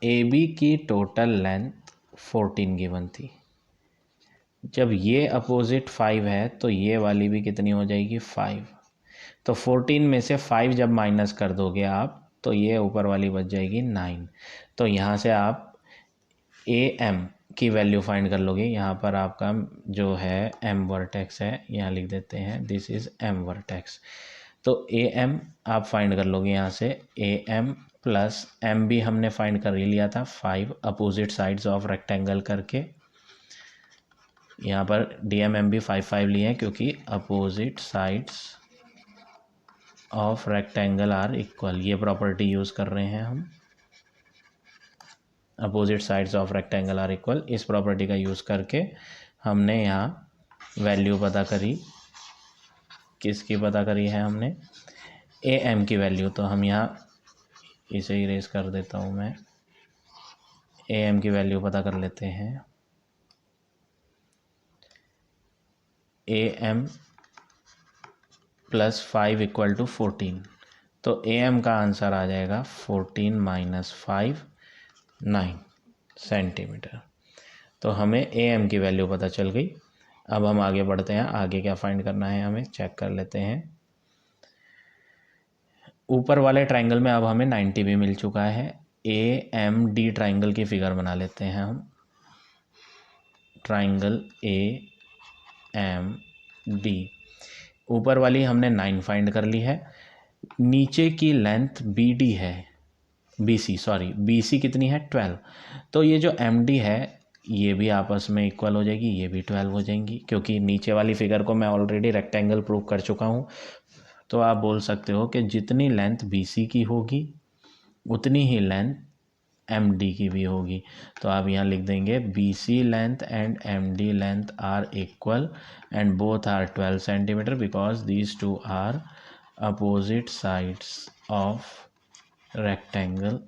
AB की टोटल लेंथ 14 गिवन थी। जब ये अपोजिट 5 है तो ये वाली भी कितनी हो जाएगी, 5। तो 14 में से 5 जब माइनस कर दोगे आप तो ये ऊपर वाली बच जाएगी 9। तो यहाँ से आप AM की वैल्यू फाइंड कर लोगे। यहाँ पर आपका जो है M वर्टेक्स है, यहाँ लिख देते हैं दिस इज़ M वर्टेक्स। तो AM आप फाइंड कर लोगे यहाँ से, AM प्लस MB हमने फाइंड कर ही लिया था 5, अपोजिट साइड्स ऑफ रेक्टेंगल करके। यहाँ पर DMMB 5 लिए हैं क्योंकि opposite sides of rectangle are equal, ये प्रॉपर्टी यूज़ कर रहे हैं हम। Opposite sides of rectangle are equal, इस प्रॉपर्टी का यूज़ करके हमने यहाँ वैल्यू पता करी। किसकी पता करी है हमने? ए एम की वैल्यू। तो हम यहाँ इसे इरेज कर देता हूँ मैं। ए एम की वैल्यू पता कर लेते हैं। A M plus 5 equal to 14। तो ए एम का आंसर आ जाएगा 14 माइनस 5 9 सेंटीमीटर। तो हमें ए एम की वैल्यू पता चल गई। अब हम आगे बढ़ते हैं। आगे क्या फाइंड करना है हमें चेक कर लेते हैं। ऊपर वाले ट्राइंगल में अब हमें 90 भी मिल चुका है। ए एम डी ट्राइंगल की फिगर बना लेते हैं हम। ट्राइंगल ए एम डी, ऊपर वाली हमने 9 फाइंड कर ली है। नीचे की लेंथ बी डी है, बी सी कितनी है 12। तो ये जो एम डी है ये भी आपस में इक्वल हो जाएगी, ये भी 12 हो जाएंगी, क्योंकि नीचे वाली फिगर को मैं ऑलरेडी रेक्टेंगल प्रूव कर चुका हूँ। तो आप बोल सकते हो कि जितनी लेंथ बी सी की होगी उतनी ही लेंथ एम डी की भी होगी। तो आप यहाँ लिख देंगे B C length and M D length are equal and both are 12 centimetre because these two are opposite sides of rectangle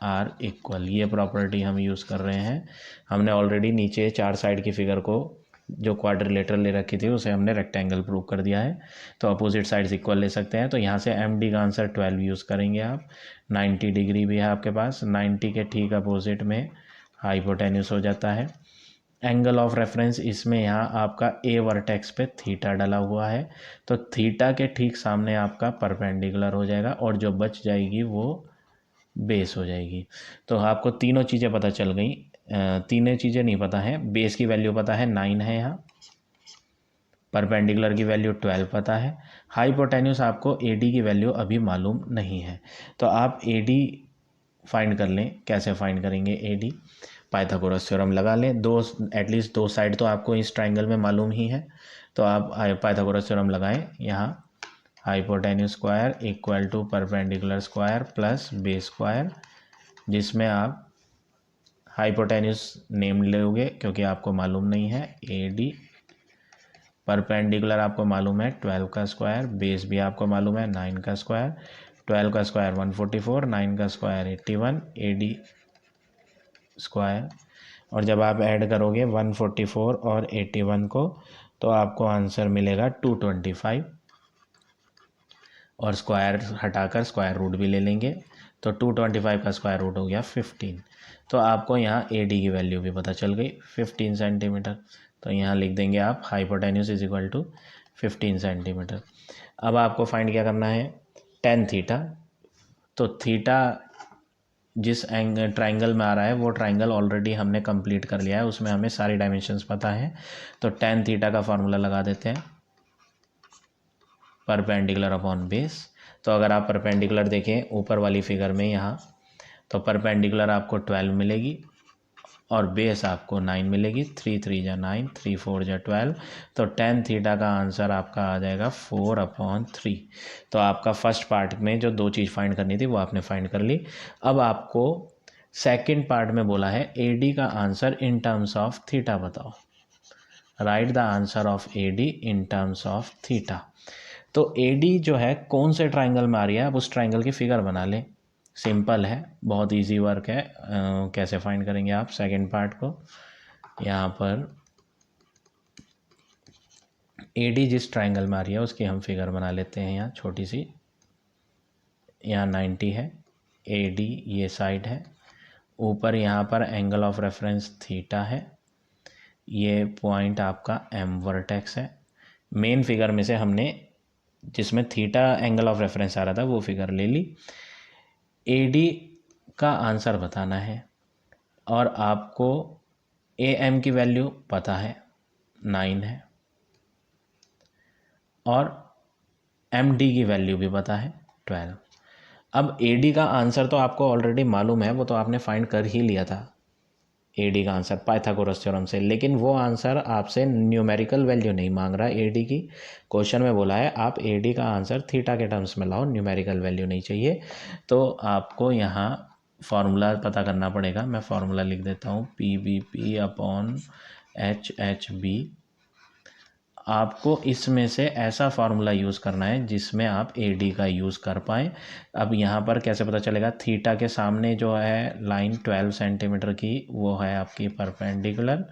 are equal. ये प्रॉपर्टी हम यूज़ कर रहे हैं। हमने ऑलरेडी नीचे 4 साइड की फिगर को जो क्वाड्रिलेटरल ले रखी थी उसे हमने रेक्टेंगल प्रूव कर दिया है। तो अपोजिट साइड्स इक्वल ले सकते हैं। तो यहाँ से एम डी का आंसर 12 यूज़ करेंगे आप। 90 डिग्री भी है आपके पास, 90 के ठीक अपोजिट में हाइपोटेन्यूस हो जाता है। एंगल ऑफ रेफरेंस इसमें यहाँ आपका ए वर्टेक्स पे थीटा डला हुआ है, तो थीटा के ठीक सामने आपका परपेंडिकुलर हो जाएगा और जो बच जाएगी वो बेस हो जाएगी। तो आपको तीनों चीज़ें पता चल गई। तीनों चीज़ें नहीं पता है। बेस की वैल्यू पता है 9 है यहाँ, परपेंडिकुलर की वैल्यू 12 पता है, हाइपोटेन्यूस आपको ए डी की वैल्यू अभी मालूम नहीं है। तो आप ए डी फाइंड कर लें। कैसे फाइंड करेंगे ए डी? पाइथागोरस थ्योरम लगा लें। एटलीस्ट दो साइड तो आपको इस ट्राइंगल में मालूम ही है। तो आप पाइथागोरस थ्योरम लगाएं। यहाँ hypotenuse square equal to perpendicular square plus base square, जिसमें आप हाइपोटेन्यूस नेम लोगे क्योंकि आपको मालूम नहीं है ए डी। परपेंडिकुलर आपको मालूम है 12 का स्क्वायर, बेस भी आपको मालूम है 9 का स्क्वायर। 12 का स्क्वायर 144, 9 का स्क्वायर 81, ए डी स्क्वायर। और जब आप ऐड करोगे 144 और 81 को तो आपको आंसर मिलेगा 225 और स्क्वायर हटाकर स्क्वायर रूट भी ले लेंगे तो 225 का स्क्वायर रूट हो गया 15। तो आपको यहाँ ए डी की वैल्यू भी पता चल गई 15 सेंटीमीटर। तो यहाँ लिख देंगे आप hypotenuse is equal to 15 centimetre. अब आपको फाइंड क्या करना है? Tan theta. तो थीटा जिस ट्राइंगल में आ रहा है वो ट्राइंगल ऑलरेडी हमने कंप्लीट कर लिया है, उसमें हमें सारी डायमेंशंस पता है। तो टेन थीटा का फार्मूला लगा देते हैं, परपेंडिकुलर अपॉन बेस। तो अगर आप परपेंडिकुलर देखें ऊपर वाली फिगर में यहाँ, तो परपेंडिकुलर आपको 12 मिलेगी और बेस आपको 9 मिलेगी। 3 3 जा 9, 3 4 जा 12। तो टेन थीटा का आंसर आपका आ जाएगा 4/3। तो आपका फर्स्ट पार्ट में जो दो चीज़ फाइंड करनी थी वो आपने फाइंड कर ली। अब आपको सेकंड पार्ट में बोला है ए डी का answer in terms of theta बताओ। Write the answer of A D in terms of theta. तो ए डी जो है कौन से ट्राइंगल में आ रही है, आप उस ट्राइंगल की फिगर बना लें। सिंपल है, बहुत इजी वर्क है। कैसे फाइंड करेंगे आप सेकंड पार्ट को? यहाँ पर ए डी जिस ट्राइंगल में आ रही है उसकी हम फिगर बना लेते हैं। यहाँ छोटी सी, यहाँ 90 है, ए डी ये साइड है, ऊपर यहाँ पर एंगल ऑफ रेफरेंस थीटा है, ये पॉइंट आपका एम वर्टेक्स है। मेन फिगर में से हमने जिसमें थीटा एंगल ऑफ रेफरेंस आ रहा था वो फिगर ले ली। ए डी का आंसर बताना है और आपको ए एम की वैल्यू पता है 9 है और एम डी की वैल्यू भी पता है 12। अब ए डी का आंसर तो आपको ऑलरेडी मालूम है, वो तो आपने फाइंड कर ही लिया था ए डी का आंसर पाइथागोरस थ्योरम से। लेकिन वो आंसर आपसे न्यूमेरिकल वैल्यू नहीं मांग रहा ए डी की। क्वेश्चन में बोला है आप ए डी का आंसर थीटा के टर्म्स में लाओ, न्यूमेरिकल वैल्यू नहीं चाहिए। तो आपको यहाँ फार्मूला पता करना पड़ेगा। मैं फार्मूला लिख देता हूँ, PBP अपॉन HHB। आपको इसमें से ऐसा फार्मूला यूज़ करना है जिसमें आप AD का यूज़ कर पाएँ। अब यहाँ पर कैसे पता चलेगा, थीटा के सामने जो है लाइन 12 सेंटीमीटर की वो है आपकी परपेंडिकुलर,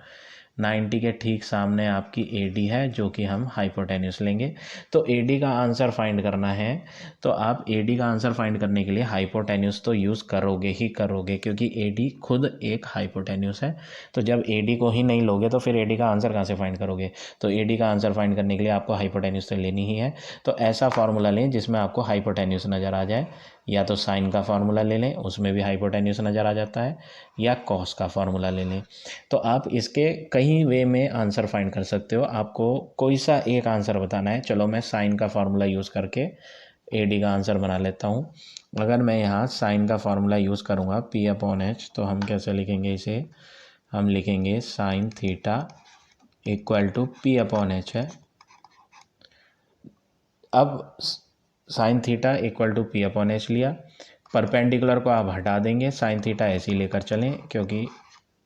90 के ठीक सामने आपकी AD है जो कि हम हाइपोटेन्यूस लेंगे। तो AD का आंसर फाइंड करना है, तो आप AD का आंसर फाइंड करने के लिए हाइपोटेन्यूस तो यूज़ करोगे ही करोगे, क्योंकि AD खुद एक हाइपोटेन्यूस है। तो जब AD को ही नहीं लोगे तो फिर AD का आंसर कहाँ से फाइंड करोगे। तो AD का आंसर फाइंड करने के लिए आपको हाइपोटेन्यूस तो लेनी ही है। तो ऐसा फार्मूला लें जिसमें आपको हाइपोटेन्यूस नज़र आ जाए, या तो साइन का फार्मूला ले लें, उसमें भी हाइपोटेन्यूस नज़र आ जाता है, या कॉस का फार्मूला ले लें। तो आप इसके कई वे में आंसर फाइंड कर सकते हो। आपको कोई सा एक आंसर बताना है। चलो मैं साइन का फार्मूला यूज़ करके AD का आंसर बना लेता हूँ। अगर मैं यहाँ साइन का फार्मूला यूज़ करूँगा P/H, तो हम कैसे लिखेंगे इसे, हम लिखेंगे sine theta equal to P/H है। अब sine theta equal to P/H लिया, परपेंडिकुलर को आप हटा देंगे, साइन थीटा ऐसे ही लेकर चलें क्योंकि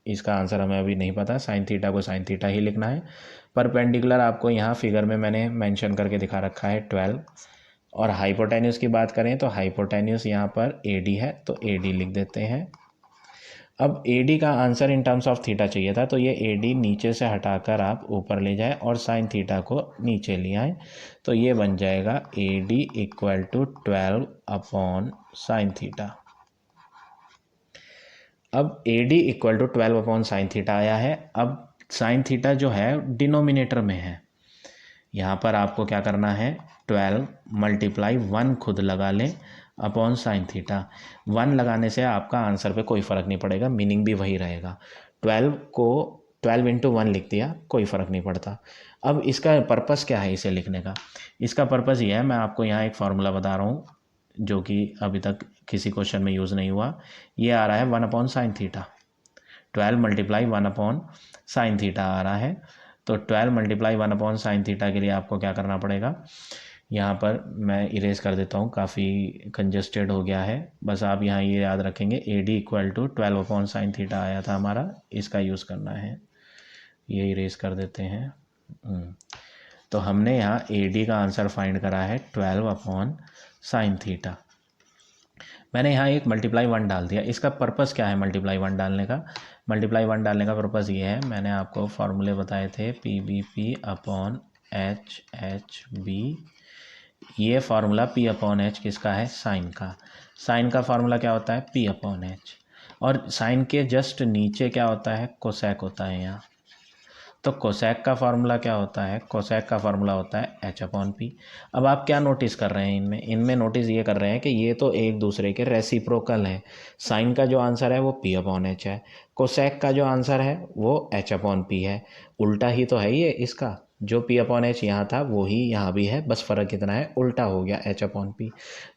इसका आंसर हमें अभी नहीं पता, साइन थीटा को साइन थीटा ही लिखना है। परपेंडिकुलर आपको यहाँ फिगर में मैंने मेंशन करके दिखा रखा है 12। और हाइपोटेन्यूस की बात करें तो हाइपोटेन्यूस यहाँ पर AD है, तो AD लिख देते हैं। अब AD का answer in terms of theta चाहिए था, तो ये AD नीचे से हटाकर आप ऊपर ले जाएं और साइन थीटा को नीचे ले आएँ, तो ये बन जाएगा AD equal to 12 upon sine theta. अब AD equal to 12 upon sine theta आया है। अब साइन थीटा जो है डिनोमिनेटर में है, यहाँ पर आपको क्या करना है, 12 मल्टीप्लाई 1 खुद लगा लें अपॉन साइन थीटा। 1 लगाने से आपका आंसर पे कोई फ़र्क नहीं पड़ेगा, मीनिंग भी वही रहेगा। 12 को 12 इंटू 1 लिख दिया, कोई फ़र्क नहीं पड़ता। अब इसका पर्पस क्या है इसे लिखने का, इसका पर्पस ये है, मैं आपको यहाँ एक फार्मूला बता रहा हूँ जो कि अभी तक किसी क्वेश्चन में यूज़ नहीं हुआ। ये आ रहा है 1 upon sine theta, 12 multiply 1 upon sine theta आ रहा है। तो 12 मल्टीप्लाई 1 अपॉन साइन थीटा के लिए आपको क्या करना पड़ेगा, यहाँ पर मैं इरेज कर देता हूँ, काफ़ी कंजस्टेड हो गया है। बस आप यहाँ ये याद रखेंगे AD equal to 12 upon sine theta आया था हमारा, इसका यूज़ करना है। ये इरेज कर देते हैं। तो हमने यहाँ AD का आंसर फाइंड करा है 12 अपॉन साइन थीटा। मैंने यहाँ एक मल्टीप्लाई 1 डाल दिया। इसका पर्पस क्या है मल्टीप्लाई 1 डालने का, मल्टीप्लाई 1 डालने का पर्पस ये है, मैंने आपको फार्मूले बताए थे PBP अपॉन HHB। ये फार्मूला P/H किसका है, साइन का। साइन का फार्मूला क्या होता है, P/H। और साइन के जस्ट नीचे क्या होता है, कोसेक होता है यहाँ। तो कोसेक का फार्मूला क्या होता है, कोसेक का फार्मूला होता है H/P। अब आप क्या नोटिस कर रहे हैं, इनमें नोटिस ये कर रहे हैं कि ये तो एक दूसरे के रेसिप्रोकल हैं। साइन का जो आंसर है वो P/H है, कोसेक का जो आंसर है वो H/P है। उल्टा ही तो है ये इसका, जो P/H यहाँ था वो ही यहाँ भी है, बस फ़र्क कितना है, उल्टा हो गया H/P।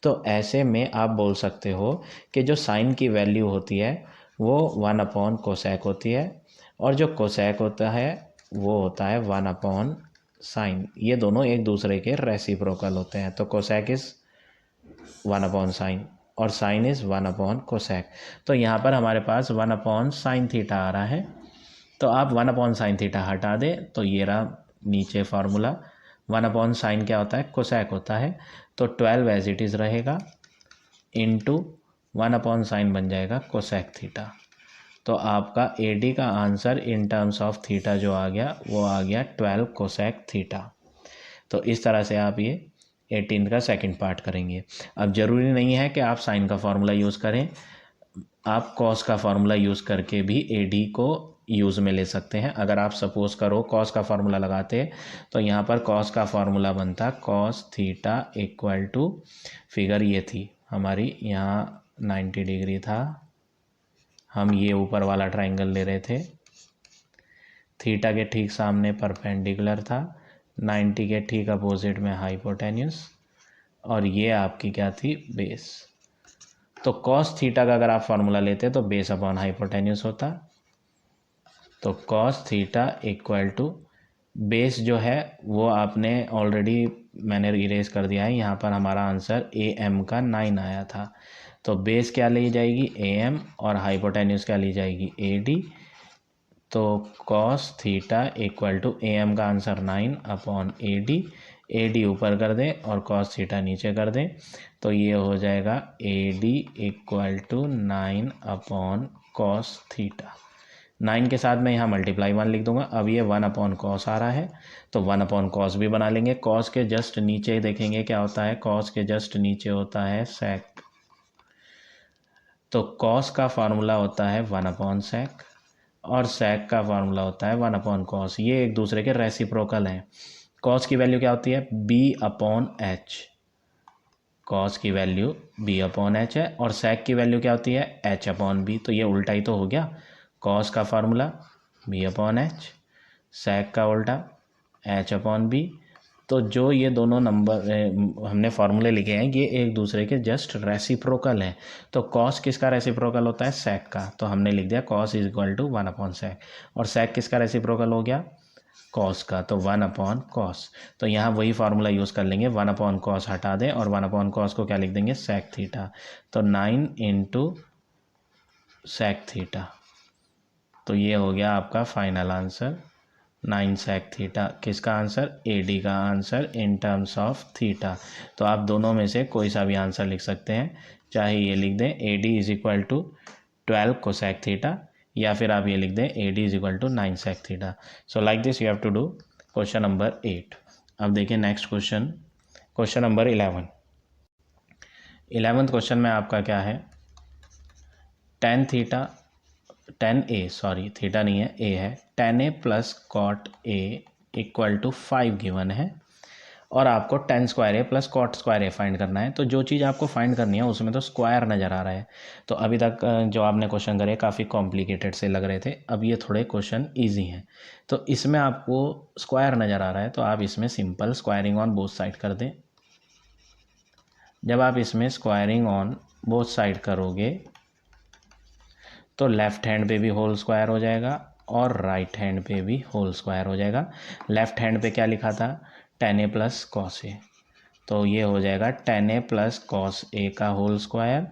तो ऐसे में आप बोल सकते हो कि जो साइन की वैल्यू होती है वो 1 अपॉन कोसेक होती है, और जो कोसेक होता है वो होता है 1 अपॉन साइन। ये दोनों एक दूसरे के रेसिप्रोकल होते हैं। तो कोसेक इज़ 1 अपॉन साइन और साइन इज़ 1 अपॉन कोसेक। तो यहाँ पर हमारे पास 1 अपॉन साइन थीटा आ रहा है। तो आप 1 अपॉन साइन थीटा हटा दें तो ये रहा नीचे फार्मूला। 1 अपॉन साइन क्या होता है, कोसेक होता है। तो 12 एज इट इज़ रहेगा इंटू 1 अपॉन साइन बन जाएगा कोसेक थीटा। तो आपका AD का answer in terms of theta जो आ गया वो आ गया 12 कोसेक थीटा। तो इस तरह से आप ये 18 का सेकंड पार्ट करेंगे। अब ज़रूरी नहीं है कि आप साइन का फार्मूला यूज़ करें, आप कॉस का फार्मूला यूज़ करके भी AD को यूज़ में ले सकते हैं। अगर आप सपोज करो कॉस का फार्मूला लगाते तो यहाँ पर कॉस का फार्मूला बनता cos theta equal to, figure ये थी हमारी, यहाँ 90 डिग्री था, हम ये ऊपर वाला ट्रायंगल ले रहे थे, थीटा के ठीक सामने परपेंडिकुलर था, 90 के ठीक अपोजिट में हाइपोटेन्यूस, और ये आपकी क्या थी, बेस। तो कॉस थीटा का अगर आप फार्मूला लेते तो बेस अपॉन हाइपोटेन्यूस होता। तो cos theta equal to base जो है वो आपने ऑलरेडी मैंने इरेज कर दिया है, यहाँ पर हमारा आंसर AM का 9 आया था। तो बेस क्या ली जाएगी AM और हाइपोटेन्यूज क्या ली जाएगी AD। तो cos theta equal to AM का आंसर 9/AD, AD ऊपर कर दें और कॉस थीटा नीचे कर दें, तो ये हो जाएगा AD इक्वल टू 9/कॉस थीटा। 9 के साथ मैं यहाँ मल्टीप्लाई 1 लिख दूंगा। अब ये 1/कॉस आ रहा है, तो 1/कॉस भी बना लेंगे। कॉस के जस्ट नीचे देखेंगे क्या होता है, कॉस के जस्ट नीचे होता है सेक। तो कॉस का फार्मूला होता है 1/सेक और सेक का फार्मूला होता है 1/कॉस। ये एक दूसरे के रेसिप्रोकल हैं। कॉस की वैल्यू क्या होती है B/H, कॉस की वैल्यू B/H है और सेक की वैल्यू क्या होती है H/B। तो ये उल्टा ही तो हो गया, कॉस का फार्मूला B/H, सेक का उल्टा H/B। तो जो ये दोनों नंबर हमने फार्मूले लिखे हैं ये एक दूसरे के जस्ट रेसिप्रोकल हैं। तो कॉस किसका रेसिप्रोकल होता है सेक का, तो हमने लिख दिया कॉस इज इक्वल टू 1/सेक। और सेक किसका रेसिप्रोकल हो गया कॉस का, तो 1/कॉस। तो यहाँ वही फार्मूला यूज़ कर लेंगे, 1/कॉस हटा दें और 1/कॉस को क्या लिख देंगे सेक थीटा। तो 9 इंटू सेक थीटा। तो ये हो गया आपका फाइनल आंसर 9 सेक थीटा। किसका आंसर AD का answer in terms of theta. तो आप दोनों में से कोई सा भी आंसर लिख सकते हैं, चाहे ये लिख दें AD is equal to 12 cosec theta या फिर आप ये लिख दें AD is equal to 9 sec theta. So like this you have to do question number 8। अब देखिए next question, question number 11। 11th question में आपका क्या है, tan A सॉरी थीटा नहीं है A है, tan A plus cot A equal to 5 given है और आपको tan square A plus cot square A find करना है। तो जो चीज़ आपको फाइंड करनी है उसमें तो स्क्वायर नज़र आ रहा है। तो अभी तक जो आपने क्वेश्चन करे काफ़ी कॉम्प्लिकेटेड से लग रहे थे, अब ये थोड़े क्वेश्चन ईजी हैं। तो इसमें आपको स्क्वायर नज़र आ रहा है तो आप इसमें simple squaring on both side कर दें। जब आप इसमें स्क्वायरिंग ऑन बोथ साइड करोगे तो लेफ़्ट हैंड पे भी होल स्क्वायर हो जाएगा और राइट हैंड पे भी होल स्क्वायर हो जाएगा। लेफ़्ट हैंड पे क्या लिखा था tan A plus cos A, तो ये हो जाएगा tan A plus cos A का होल स्क्वायर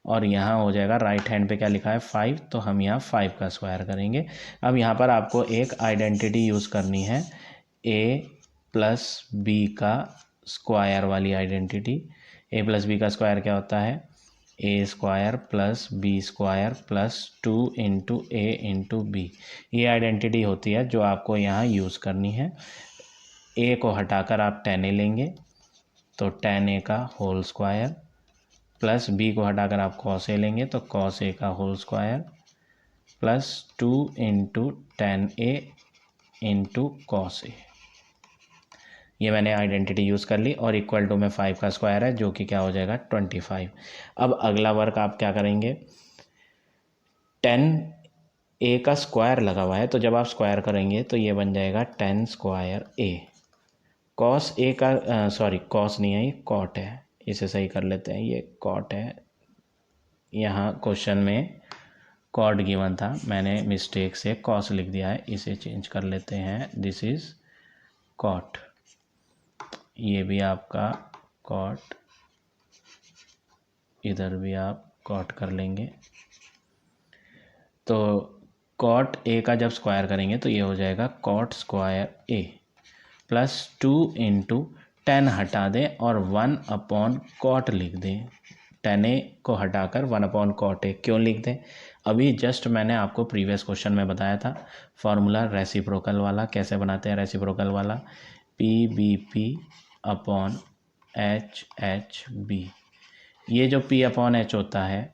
और यहाँ हो जाएगा राइट हैंड पे क्या लिखा है 5, तो हम यहाँ 5 का स्क्वायर करेंगे। अब यहाँ पर आपको एक आइडेंटिटी यूज़ करनी है A प्लस B का स्क्वायर वाली आइडेंटिटी। A प्लस B का स्क्वायर क्या होता है A square plus B square plus 2 into A into B। ये आइडेंटिटी होती है जो आपको यहाँ यूज़ करनी है। A को हटाकर आप tan A लेंगे तो tan A का होल स्क्वायर प्लस B को हटाकर आप cos A लेंगे तो cos A का whole square plus 2 into tan A into cos A। ये मैंने आइडेंटिटी यूज़ कर ली और इक्वल टू में 5 का स्क्वायर है जो कि क्या हो जाएगा 25। अब अगला वर्क आप क्या करेंगे, tan A का स्क्वायर लगा हुआ है तो जब आप स्क्वायर करेंगे तो ये बन जाएगा tan square A। cos A का सॉरी cos नहीं है ये cot है, इसे सही कर लेते हैं, ये cot है। यहाँ क्वेश्चन में cot गिवन था, मैंने मिस्टेक से cos लिख दिया है, इसे चेंज कर लेते हैं, दिस इज़ cot। ये भी आपका कॉट, इधर भी आप कॉट कर लेंगे। तो कॉट A का जब स्क्वायर करेंगे तो ये हो जाएगा cot square A plus 2 into tan हटा दें और 1/कॉट लिख दें। tan A को हटाकर 1/कॉट A क्यों लिख दें, अभी जस्ट मैंने आपको प्रीवियस क्वेश्चन में बताया था फार्मूला रेसिप्रोकल वाला, कैसे बनाते हैं रेसिप्रोकल वाला, P/H/B। ये जो P/H होता है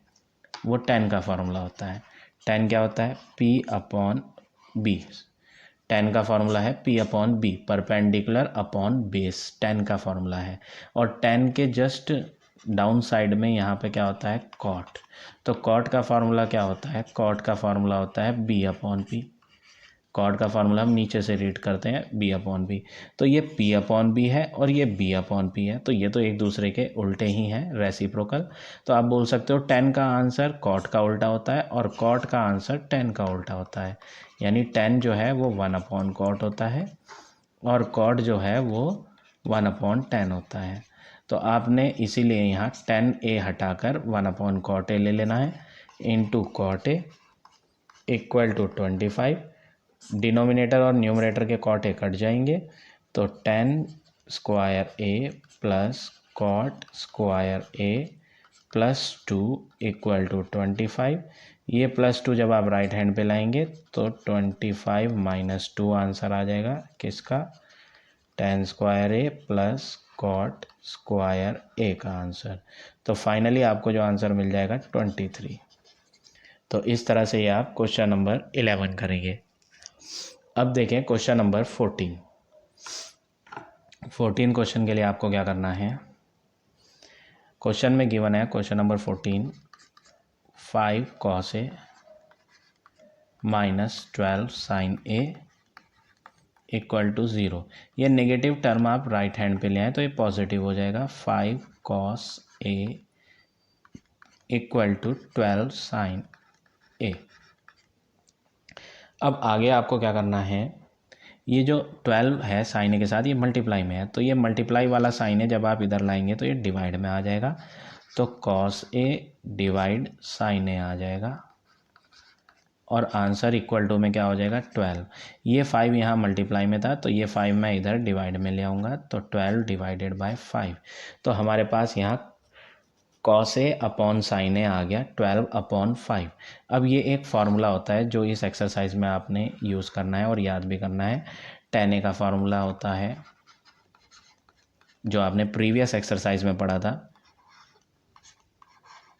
वो tan का फार्मूला होता है। tan क्या होता है P/B, tan का फार्मूला है P/B, perpendicular upon base, tan का फार्मूला है। और tan के जस्ट डाउन साइड में यहाँ पे क्या होता है cot, तो cot का फार्मूला क्या होता है, cot का फार्मूला होता है B/P। कॉट का फार्मूला हम नीचे से रीड करते हैं B/P। तो ये P/B है और ये B/P है, तो ये तो एक दूसरे के उल्टे ही हैं, रेसिप्रोकल। तो आप बोल सकते हो tan का आंसर कॉट का उल्टा होता है और कॉट का आंसर tan का उल्टा होता है। यानी tan जो है वो 1/cot होता है और कॉट जो है वो 1/tan होता है। तो आपने इसीलिए यहाँ tan a हटाकर 1/cot a ले लेना है into cot a equal to 25। Denominator और न्यूमरेटर के cot a कट जाएंगे तो tan square a plus cot square a plus 2 equal to 25। ये +2 जब आप राइट हैंड पे लाएंगे तो 25 माइनस 2 आंसर आ जाएगा किसका, tan square a plus cot square a का आंसर। तो फाइनली आपको जो आंसर मिल जाएगा 23। तो इस तरह से ये आप क्वेश्चन नंबर 11 करेंगे। अब देखें क्वेश्चन नंबर 14। 14 क्वेश्चन के लिए आपको क्या करना है, क्वेश्चन में गिवन है question number 14 5 cos a minus 12 sin a equal to 0। ये नेगेटिव टर्म आप राइट हैंड पे ले आए तो ये पॉजिटिव हो जाएगा। 5 cos a equal to 12 sin a। अब आगे आपको क्या करना है, ये जो 12 है साइन ए के साथ ये मल्टीप्लाई में है, तो ये मल्टीप्लाई वाला साइन है जब आप इधर लाएंगे तो ये डिवाइड में आ जाएगा। तो cos a डिवाइड साइन ए आ जाएगा और आंसर इक्वल टू में क्या हो जाएगा 12। ये 5 यहाँ मल्टीप्लाई में था तो ये 5 मैं इधर डिवाइड में ले आऊँगा तो 12 डिवाइडेड बाय 5। तो हमारे पास यहाँ cos a अपॉन साइन ए आ गया 12/5। अब ये एक फार्मूला होता है जो इस एक्सरसाइज में आपने यूज़ करना है और याद भी करना है। tan a का फार्मूला होता है जो आपने प्रीवियस एक्सरसाइज में पढ़ा था,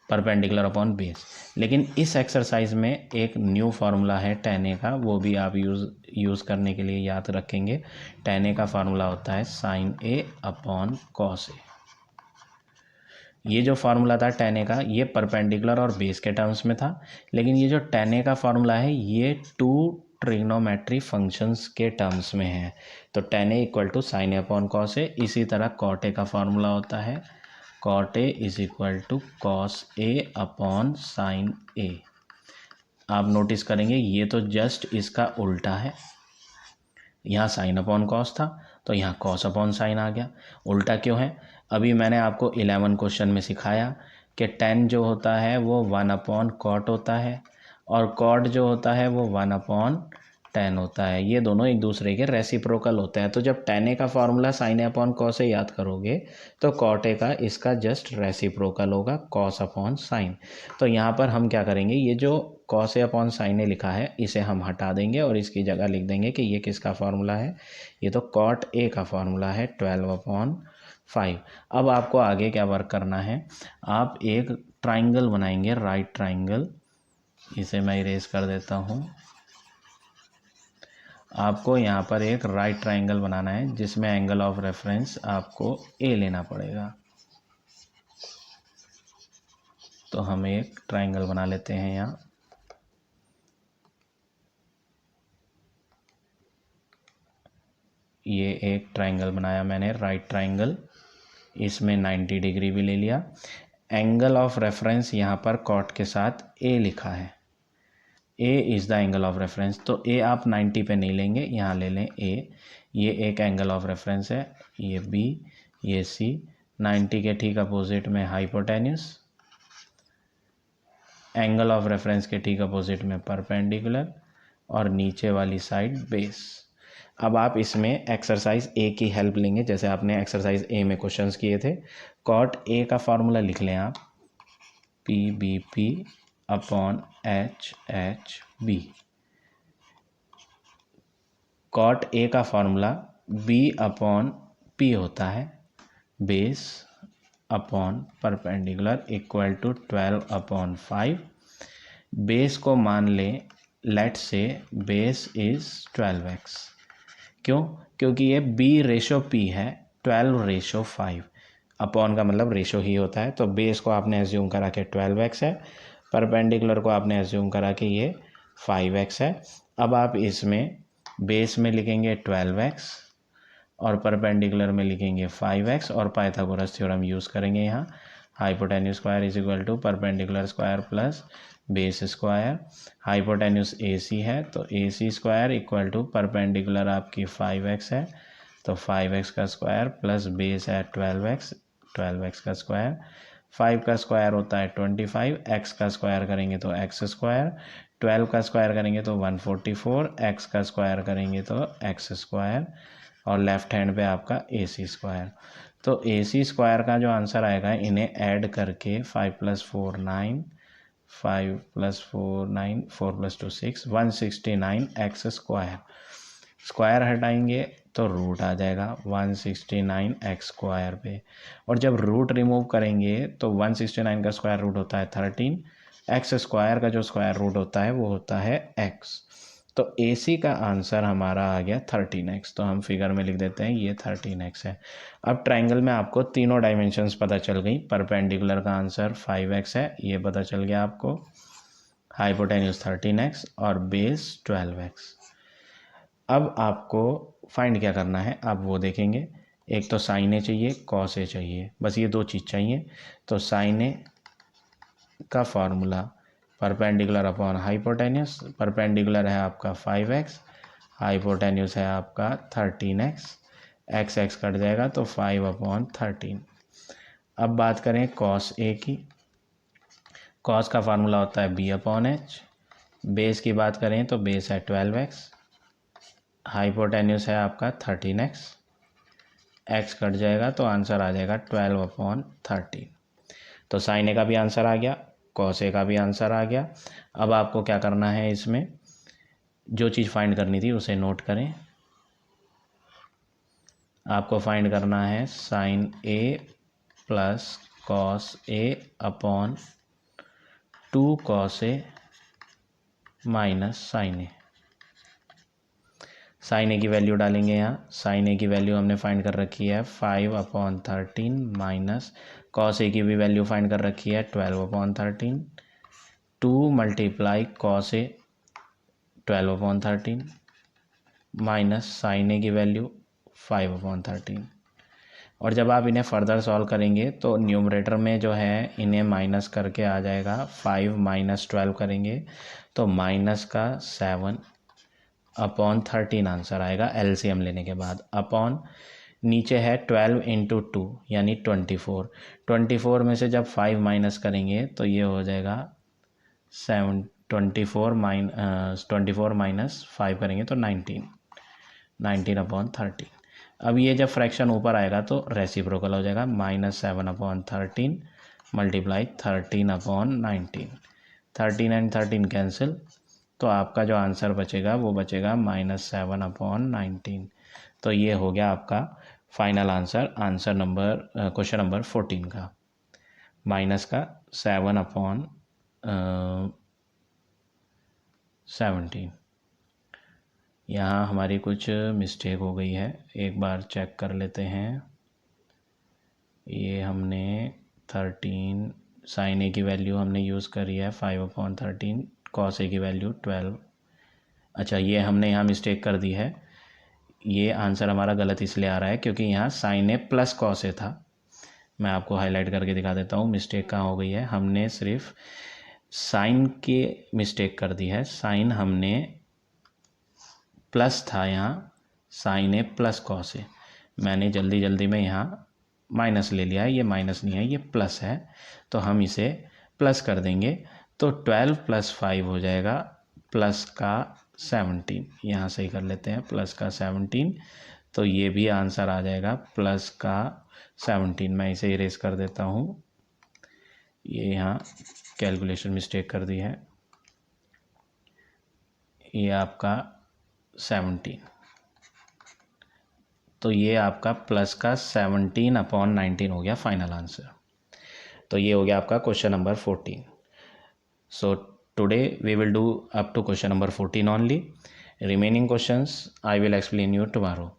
परपेंडिकुलर अपॉन बेस। लेकिन इस एक्सरसाइज में एक न्यू फार्मूला है tan a का, वो भी आप यूज़ करने के लिए याद रखेंगे। tan a का फार्मूला होता है sin a upon cos a। ये जो फार्मूला था tan a का ये परपेंडिकुलर और बेस के टर्म्स में था, लेकिन ये जो tan a का फार्मूला है ये 2 ट्रिग्नोमेट्री फंक्शंस के टर्म्स में है। तो tan a equal to sine A upon cos a। इसी तरह cot a का फार्मूला होता है cot a is equal to cos a upon sine a। आप नोटिस करेंगे ये तो जस्ट इसका उल्टा है, यहाँ साइन अपॉन कॉस था तो यहाँ कॉस अपॉन साइन आ गया। उल्टा क्यों है, अभी मैंने आपको 11 क्वेश्चन में सिखाया कि tan जो होता है वो 1/cot होता है और cot जो होता है वो 1/tan होता है। ये दोनों एक दूसरे के रेसिप्रोकल होते हैं। तो जब tan a का formula sin a upon cos a याद करोगे तो cot a का इसका जस्ट रेसिप्रोकल होगा cos अपॉन साइन। तो यहाँ पर हम क्या करेंगे, ये जो cos a अपॉन साइन ए लिखा है इसे हम हटा देंगे और इसकी जगह लिख देंगे कि ये किसका फार्मूला है, ये तो cot a का फार्मूला है 12/5। अब आपको आगे क्या वर्क करना है, आप एक ट्राइंगल बनाएंगे, राइट ट्राइंगल। इसे मैं इरेज कर देता हूँ। आपको यहाँ पर एक राइट ट्राइंगल बनाना है जिसमें एंगल ऑफ रेफरेंस आपको a लेना पड़ेगा। तो हम एक ट्राइंगल बना लेते हैं यहाँ। ये एक ट्राइंगल बनाया मैंने, राइट ट्राइंगल। इसमें 90 डिग्री भी ले लिया। एंगल ऑफ रेफरेंस यहाँ पर कॉट के साथ a लिखा है, a is the angle of reference. तो a आप 90 पे नहीं लेंगे, यहाँ ले लें a। ये एक एंगल ऑफ रेफरेंस है, ये b, ये c। 90 के ठीक अपोजिट में हाइपोटेन्यूस, एंगल ऑफ रेफरेंस के ठीक अपोजिट में परपेंडिकुलर और नीचे वाली साइड बेस। अब आप इसमें एक्सरसाइज ए की हेल्प लेंगे, जैसे आपने एक्सरसाइज ए में क्वेश्चंस किए थे। कॉट ए का फार्मूला लिख लें आप, P B P upon H H B. Cot A का फार्मूला बी अपॉन पी होता है, base upon perpendicular equal to 12/5। Base को मान लें, लेट से बेस इज 12x। क्यों, क्योंकि ये b/p है 12/5। अपॉन का मतलब रेशो ही होता है। तो बेस को आपने एज्यूम करा कि 12x है, परपेंडिकुलर को आपने एज्यूम करा कि ये 5x है। अब आप इसमें बेस में लिखेंगे 12x और परपेंडिकुलर में लिखेंगे 5x और पाइथागोरस थ्योरम यूज़ करेंगे यहाँ। Hypotenuse square is equal to perpendicular square plus base square. Hypotenuse AC है तो AC square equal to perpendicular आपकी 5x है तो 5x का स्क्वायर प्लस बेस है 12x 12x का स्क्वायर, 5 का स्क्वायर होता है 25, x का स्क्वायर करेंगे तो x स्क्वायर, 12 का स्क्वायर करेंगे तो 144, x का स्क्वायर करेंगे तो x स्क्वायर, और लेफ्ट हैंड पे आपका AC स्क्वायर। तो AC स्क्वायर का जो आंसर आएगा, इन्हें ऐड करके 5 + 4 9, 5 + 4 9, 4 + 2 6, 169 x स्क्वायर। स्क्वायर हटाएंगे तो रूट आ जाएगा 169 एक्स स्क्वायर पे, और जब रूट रिमूव करेंगे तो 169 का स्क्वायर रूट होता है 13, एक्स स्क्वायर का जो स्क्वायर रूट होता है वो होता है एक्स। तो AC का आंसर हमारा आ गया 13x। तो हम फिगर में लिख देते हैं ये 13x है। अब ट्रायंगल में आपको तीनों डायमेंशंस पता चल गई। परपेंडिकुलर का आंसर 5x है, ये पता चल गया आपको, हाइपोटेन्यूज 13x और बेस 12x। अब आपको फाइंड क्या करना है, आप वो देखेंगे। एक तो साइन ए चाहिए, कॉस ए चाहिए, बस ये दो चीज़ चाहिए। तो साइन ए का formula perpendicular upon hypotenuse, perpendicular है आपका 5x, हाइपोटेन्यूस है आपका 13x, एक्स एक्स कट जाएगा तो 5/13। अब बात करें कॉस ए की, कॉस का फार्मूला होता है b/h। बेस की बात करें तो बेस है 12x, हाइपोटेन्यूस है आपका 13x, एक्स कट जाएगा तो आंसर आ जाएगा 12/13। तो साइन ए का भी आंसर आ गया, कॉस ए का भी आंसर आ गया। अब आपको क्या करना है, इसमें जो चीज़ फाइंड करनी थी उसे नोट करें। आपको फाइंड करना है sign A plus cos A upon 2 cos A minus sign A. Sign ए की वैल्यू डालेंगे यहाँ, साइन ए की वैल्यू हमने फाइंड कर रखी है 5/13 माइनस कॉस ए की भी वैल्यू फाइंड कर रखी है 12/13, 2 × कॉस ए 12/13 माइनस साइन ए की वैल्यू 5/13। और जब आप इन्हें फर्दर सॉल्व करेंगे तो न्यूमरेटर में जो है इन्हें माइनस करके आ जाएगा, 5 - 12 करेंगे तो माइनस का 7/13 आंसर आएगा LCM लेने के बाद। अपॉन नीचे है 12 × 2 यानी 24, 24 में से जब 5 माइनस करेंगे तो ये हो जाएगा 24 माइनस 5 करेंगे तो 19/13। अब ये जब फ्रैक्शन ऊपर आएगा तो रेसिप्रोकल हो जाएगा, -7/13 मल्टीप्लाई 13/19, 13 एंड 13 कैंसिल, तो आपका जो आंसर बचेगा वो बचेगा -7/19। तो ये हो गया आपका फाइनल आंसर, क्वेश्चन नंबर 14 का, माइनस का 7/17। यहाँ हमारी कुछ मिस्टेक हो गई है, एक बार चेक कर लेते हैं। ये हमने 13 साइन ए की वैल्यू हमने यूज़ करी है 5/13, कॉस ए की वैल्यू 12। अच्छा, ये हमने यहाँ मिस्टेक कर दी है, ये आंसर हमारा गलत इसलिए आ रहा है क्योंकि यहाँ sign A plus cos A था। मैं आपको हाईलाइट करके दिखा देता हूँ मिस्टेक कहाँ हो गई है। हमने सिर्फ साइन के मिस्टेक कर दी है, साइन हमने प्लस था यहाँ, sign A plus cos A, मैंने जल्दी जल्दी में यहाँ माइनस ले लिया है, ये माइनस नहीं है ये प्लस है, तो हम इसे प्लस कर देंगे तो 12 + 5 हो जाएगा प्लस का 17, यहाँ सही कर लेते हैं, प्लस का 17, तो ये भी आंसर आ जाएगा प्लस का 17। मैं इसे इरेज कर देता हूँ, ये यहाँ कैलकुलेशन मिस्टेक कर दी है, ये आपका 17, तो ये आपका प्लस का 17/19 हो गया फाइनल आंसर। तो ये हो गया आपका question number 14। So today we will do up to question number 14 only. Remaining questions I will explain you tomorrow.